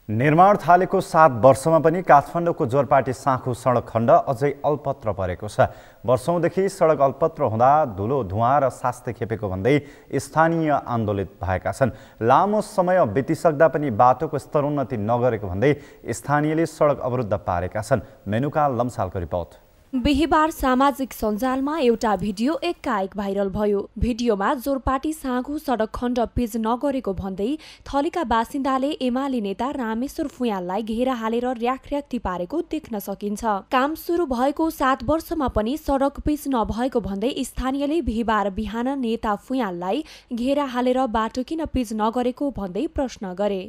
निर्माण थालेको 7 वर्षमा पनि काठमाडौँको जोरपाटी साँखु सडक खण्ड अझै अल्पत्र परेको छ। वर्षौंदेखि सडक अल्पत्र हुँदा धुलो धुवाँ र सास्ते खेपेको भन्दै स्थानीय आन्दोलित भएका छन्। लामो समय बितिसक्दा पनि बाटोको स्तरोन्नति नगरेको भन्दै स्थानीयले सडक अवरुद्ध पारेका छन्। मेनुका लम्सालको रिपोर्ट। बिहिबार सामाजिक सञ्जालमा एउटा भिडियो एकाएक भाइरल भयो। भिडियोमा जोरपाटी साँघु सडक खण्ड पिच नगरेको भन्दै थलीका बासिन्दाले एमाले नेता रामेश्वर फुयाललाई घेरा हालेर र्याकर्याक्ती पारेको देख्न सकिन्छ। काम सुरु भएको 7 वर्षमा पनि सडक पिच नभएको भन्दै स्थानीयले बिहिबार बिहान नेता फुयाललाई घेरा हालेर बाटो किन पिच नगरेको भन्दै प्रश्न गरे।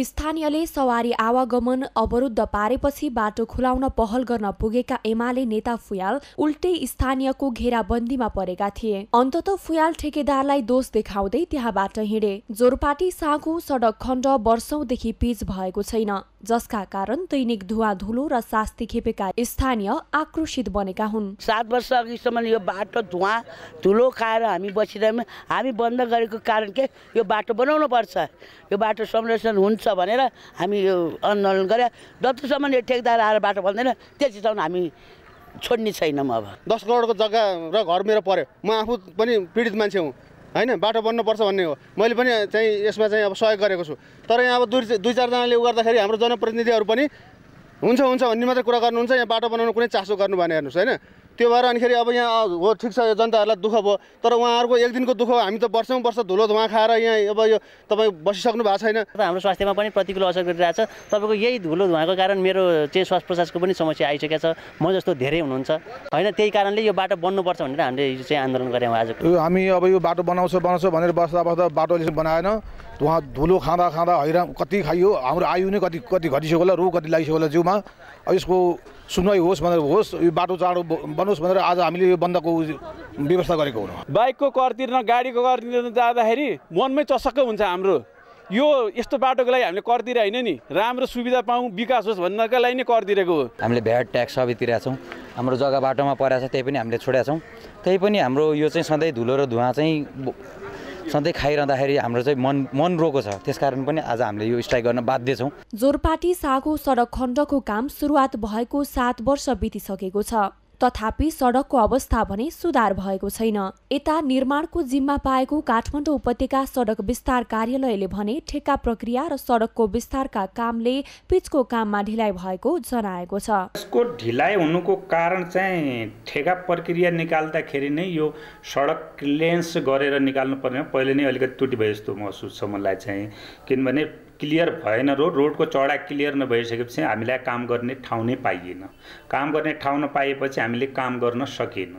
स्थानीयले सवारी आवागमन अवरुद्ध पारेपछि बाटो खुलाउन पहल गर्न पुगेका एमाले नेता फुयाल उल्टै स्थानीयको घेराबन्दीमा परेका थिए। अन्ततः फुयाल ठेकेदारलाई दोष देखाउँदै त्यहाँबाट हिँडे। जोरपाटी साँघु सडक खण्ड वर्षौंदेखि पिच भएको छैन, जसका कारण दैनिक धुवा धुलो र सास्ती खेपेका स्थानीय आक्रोशित बनेका हुन्। 7 वर्ष अघिसम्म यो बाटो धुवा धुलो खाएर हामी बसिरहेमा, हामी बन्द गरेको कारण के यो बाटो बनाउनु पर्छ, यो बाटो संरक्षण हुन्छ भनेर हामी यो आन्दोलन गरे। जतिसम्म यो ठेकदार आएर बाटो बन्दैन त्यसैसम्म हामी छोड्ने छैनौँ। अब 10 करोडको जग्गा र घर मेरो पर्यो, म आफू पनि पीडित मान्छे हुँ हैन, बाटो बन्नुपर्छ भन्ने हो। मैले पनि चाहिँ यसमा चाहिँ अब सहयोग गरेको छु। तर यहाँ अब दुई चारजनाले गर्दाखेरि हाम्रो जनप्रतिनिधिहरू पनि हुन्छ भन्ने मात्रै कुरा गर्नुहुन्छ, यहाँ बाटो बनाउनु कुनै चासो गर्नु भने हेर्नुहोस् हैन। त्यो भएर अनिखेरि अब यहाँ हो ठिक छ, यो जनताहरूलाई दुःख भयो, तर उहाँहरूको एक दिनको दुःख हो। हामी त वर्षौं वर्ष धुलो धुवाँ खाएर यहाँ अब यो तपाईँ बसिसक्नु भएको छैन। हाम्रो स्वास्थ्यमा पनि प्रतिकूल असर गरिरहेछ। तपाईँको यही धुलो धुवाँको कारण मेरो चाहिँ श्वास प्रश्वासको पनि समस्या आइसकेको छ। म जस्तो धेरै हुनुहुन्छ होइन, त्यही कारणले यो बाटो बन्नुपर्छ भनेर हामीले चाहिँ आन्दोलन गऱ्यौँ आज। हामी अब यो बाटो बनाउँछ भनेर बस्दा बाटोले बनाएन। वहाँ धुलो खाँदा हैरान कति खाइयो, हाम्रो आयु नै कति घटिसक्यो होला, रोग कति लागिसक्यो होला जिउमा। अब यसको सुनवाई होस् भनेर यो बाटो चाँडो बनोस् भनेर आज हामीले यो बन्दको व्यवस्था गरेको हो। बाइकको कर तिर्न, गाडीको कर तिर्न जाँदाखेरि मनमै चसक्क हुन्छ हाम्रो। यो यस्तो बाटोको लागि हामीले कर तिरे होइन नि, राम्रो सुविधा पाऊँ, विकास होस् भन्नका लागि नै कर तिरेको हो। हामीले भ्याट ट्याक्स सबै तिरेका छौँ। हाम्रो जग्गा बाटोमा परेको छ, त्यही पनि हामीले छोडेका छौँ। त्यही पनि हाम्रो यो चाहिँ सधैँ धुलो र धुवाँ चाहिँ सधैँ खाइरहँदाखेरि हाम्रो चाहिँ मन रोको छ। त्यसकारण पनि आज हामीले यो स्ट्राइक गर्न बाध्य छौँ। जोरपाटी साँघु सडक खण्डको काम सुरुवात भएको 7 वर्ष बितिसकेको छ, तथापि सडकको अवस्था भने सुधार भएको छैन। यता निर्माणको जिम्मा पाएको काठमाडौँ उपत्यका सडक विस्तार कार्यालयले भने ठेक्का प्रक्रिया र सडकको विस्तारका कामले पिचको काममा ढिलाइ भएको जनाएको छ। यसको ढिलाइ हुनुको कारण चाहिँ ठेक्का प्रक्रिया निकाल्दाखेरि नै यो सडक क्लियरेन्स गरेर निकाल्नु पर्ने पहिले नै अलिकति त्रुटि भए जस्तो महसुस छ मलाई चाहिँ। किनभने क्लियर भएन, रोडको चौडा क्लियर नभइसकेपछि हामीलाई काम गर्ने ठाउँ नै पाइएन। काम गर्ने ठाउँ नपाएपछि हामीले काम गर्न सकेन।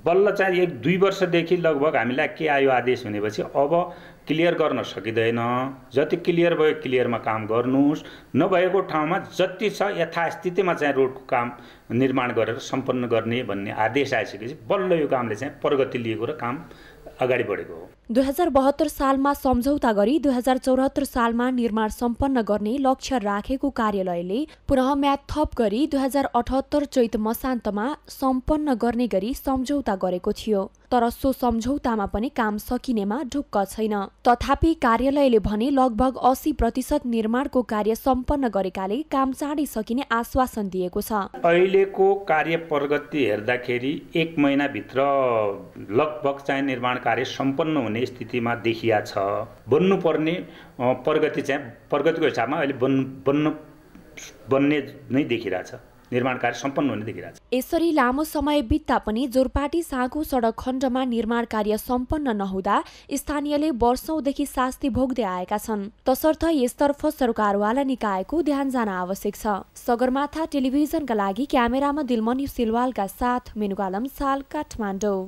बल्ल चाहिँ 1-2 वर्षदेखि लगभग हामीलाई के आयो आदेश भनेपछि अब क्लियर गर्न सकिँदैन, जति क्लियर भयो क्लियरमा काम गर्नुहोस्, नभएको ठाउँमा जति छ यथास्थितिमा चाहिँ रोडको काम निर्माण गरेर सम्पन्न गर्ने भन्ने आदेश आइसकेपछि बल्ल यो कामले चाहिँ प्रगति लिएको र काम अगाडि बढेको हो। 2072 सालमा सम्झौता गरी 2074 सालमा निर्माण सम्पन्न गर्ने लक्ष्य राखेको कार्यालयले पुनः म्याद थप गरी 2078 चैत मसान्तमा सम्पन्न गर्ने गरी सम्झौता गरेको थियो। तर सो सम्झौतामा पनि काम सकिनेमा ढुक्क छैन। तथापि कार्यालयले भने लगभग 80% निर्माणको कार्य सम्पन्न गरेकाले काम चाँडै सकिने आश्वासन दिएको छ। अहिलेको कार्य प्रगति हेर्दाखेरि 1 महिनाभित्र लगभग चाहिँ निर्माण कार्य सम्पन्न हुने स्थितिमा देखिया छ। बन्नुपर्ने प्रगतिको हिसाबमा अहिले बन्ने नै देखिरहेछ। निर्माण कार्य सम्पन्न हुने देखिरहेछ। यसरी लामो समय बित्दा पनि जोरपाटी साँगो सडक खण्डमा निर्माण कार्य सम्पन्न नहुँदा स्थानीयले वर्षौंदेखि शास्ति भोग्दै आएका छन्। तसर्थ यसतर्फ सरकारवाला निकायको ध्यान जान आवश्यक छ। सगरमाथा टेलिभिजनका लागि क्यामेरामा दिलमणि सिलवालका साथ मेनुगालम साल काठमाडौँ।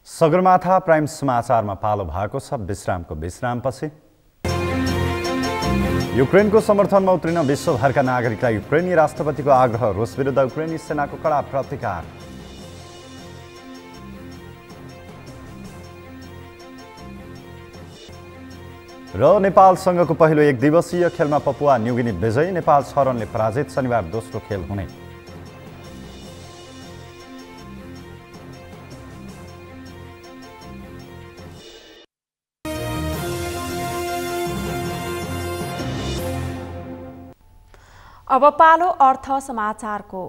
सगरमाथा प्राइम समाचारमा पालो भएको छ विश्रामको विश्रामपछि। युक्रेनको समर्थनमा उत्रिन विश्वभरका नागरिकलाई युक्रेनी राष्ट्रपतिको आग्रह, रुस विरुद्ध युक्रेनी सेनाको कडा प्रतिकार। र नेपालसँगको पहिलो एक दिवसीय खेलमा पपुवा न्युगिनी विजयी, नेपाल 6 रनले पराजित। शनिबार दोस्रो खेल हुने। अब पालो अर्थ समाचारको।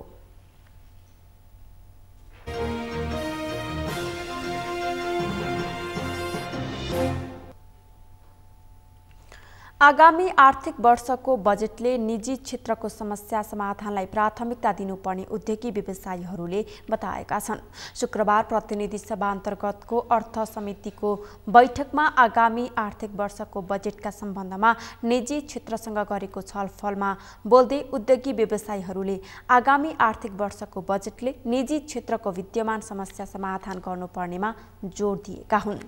आगामी आर्थिक वर्षको बजेटले निजी क्षेत्रको समस्या समाधानलाई प्राथमिकता दिनुपर्ने उद्योगी व्यवसायीहरूले बताएका छन्। शुक्रबार प्रतिनिधि सभा अन्तर्गतको अर्थ समितिको बैठकमा आगामी आर्थिक वर्षको बजेटका सम्बन्धमा निजी क्षेत्रसँग गरेको छलफलमा बोल्दै उद्योगी व्यवसायीहरूले आगामी आर्थिक वर्षको बजेटले निजी क्षेत्रको विद्यमान समस्या समाधान गर्नुपर्नेमा जोड दिएका हुन्।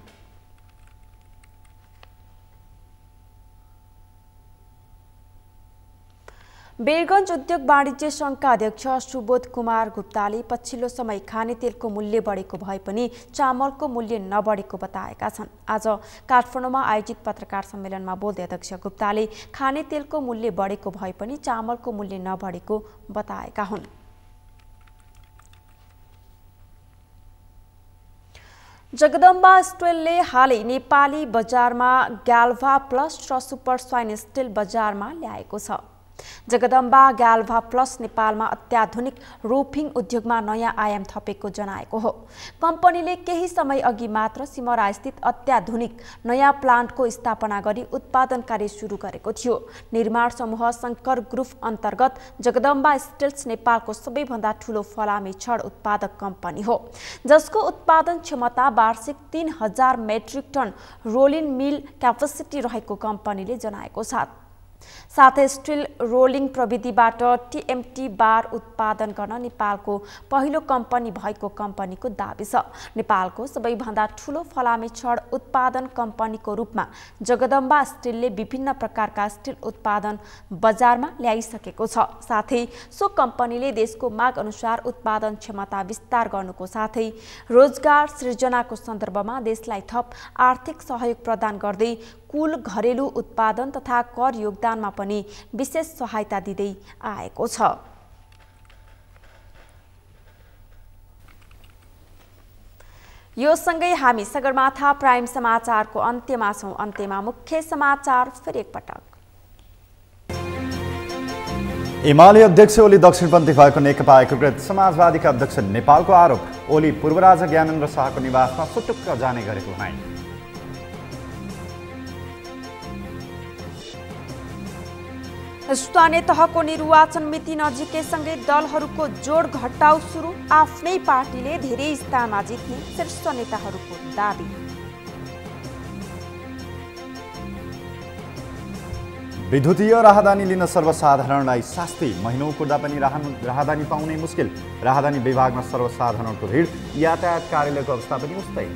वीरगञ्ज उद्योग वाणिज्य सङ्घका अध्यक्ष सुबोध कुमार गुप्ताले पछिल्लो समय खानेतेलको मूल्य बढेको भए पनि चामलको मूल्य नबढेको बताएका छन्। आज काठमाडौँमा आयोजित पत्रकार सम्मेलनमा बोल्दै अध्यक्ष गुप्ताले खानेतेलको मूल्य बढेको भए पनि चामलको मूल्य नबढेको बताएका हुन्। जगदम्बा स्टिलले हालै नेपाली बजारमा ग्याल्भा प्लस र सुपर स्वाइन स्टिल बजारमा ल्याएको छ। जगदम्बा ग्याल्भा प्लस नेपालमा अत्याधुनिक रूफिङ उद्योगमा नयाँ आयाम थपेको जनाएको हो। कम्पनीले केही समय अघि मात्र सिमरा स्थित अत्याधुनिक नयाँ प्लान्टको स्थापना गरी उत्पादन कार्य सुरु गरेको थियो। निर्माण समूह शङ्कर ग्रुप अन्तर्गत जगदम्बा स्टिल्स नेपालको सबैभन्दा ठूलो फलामे छड उत्पादक कम्पनी हो, जसको उत्पादन क्षमता वार्षिक 3000 मेट्रिक टन रोलिङ मिल क्यापेसिटी रहेको कम्पनीले जनाएको छ। साथै स्टिल रोलिङ प्रविधिबाट टिएमटी बार उत्पादन गर्न नेपालको पहिलो कम्पनी भएको कम्पनीको दाबी छ। नेपालको सबैभन्दा ठूलो फलामे छड उत्पादन कम्पनीको रूपमा जगदम्बा स्टिलले विभिन्न प्रकारका स्टिल उत्पादन बजारमा ल्याइसकेको छ। साथै सो कम्पनीले देशको माग अनुसार उत्पादन क्षमता विस्तार गर्नुको साथै रोजगार सृजनाको सन्दर्भमा देशलाई थप आर्थिक सहयोग प्रदान गर्दै कुल घरेलु उत्पादन तथा कर योगदानमा पनि विशेष सहायता दिँदै आएको छ। यो सँगै हामी सगरमाथा प्राइम समाचारको अन्त्यमा छौं। अन्त्यमा मुख्य समाचार फेरि एकपटक। एमाले अध्यक्ष ओली दक्षिणपन्थी भएको नेकपा एकीकृत समाजवादीका अध्यक्ष नेपालको आरोप। ओली पूर्व राजा ज्ञानेन्द्र शाहको निवासमा सुटुक्क जाने गरेको भनाइ। स्थानीय तहको निर्वाचन मिति नजिकैसँगै दलहरूको जोड घटाउ सुरु। आफ्नै पार्टीले धेरै स्थानमा जित्ने शीर्ष नेताहरूको दाबी। विद्युतीय राहदानी लिन सर्वसाधारणलाई शास्ति। महिनौ कुर्दा पनि राहदानी पाउनै मुस्किल। राहदानी विभागमा सर्वसाधारणको भिड। यातायात कार्यालयको अवस्था पनि उस्तै।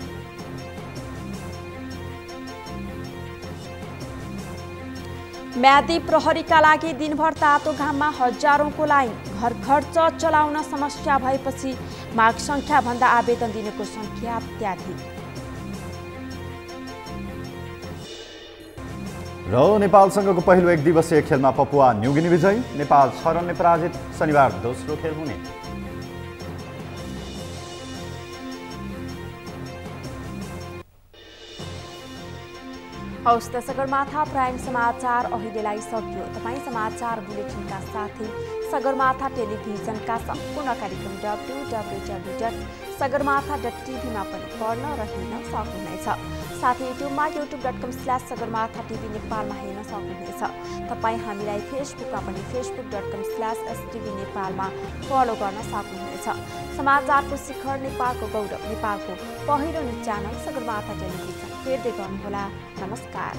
म्यादी प्रहरीका लागि दिनभर तातो घाममा हजारौंको लाइन। घर खर्च चलाउन समस्या भएपछि माग संख्या भन्दा आवेदन दिनेको संख्या अत्याधिक। र नेपालसँगको पहिलो एक दिवसीय खेलमा पपुवा न्युगिनी विजयी, नेपाल 6 रनले पराजित। शनिबार दोस्रो खेल हुने। हौस् त सगरमाथा प्राइम समाचार अहिलेलाई सकियो। तपाईँ समाचार बुलेटिनका साथै सगरमाथा टेलिभिजनका सम्पूर्ण कार्यक्रम www.sagarmatha.tv मा पनि पढ्न र हेर्न सक्नुहुनेछ। साथै युट्युबमा youtube.com/sagarmatha TV नेपालमा हेर्न सक्नुहुनेछ। तपाईँ हामीलाई फेसबुकमा पनि facebook.com/stv नेपालमा फलो गर्न सक्नुहुनेछ। समाचारको शिखर, नेपालको गौरव, नेपालको पहिलो न्युज च्यानल सगरमाथा टेलिभिजन हेर्दै गर्नुहोला। नमस्कार।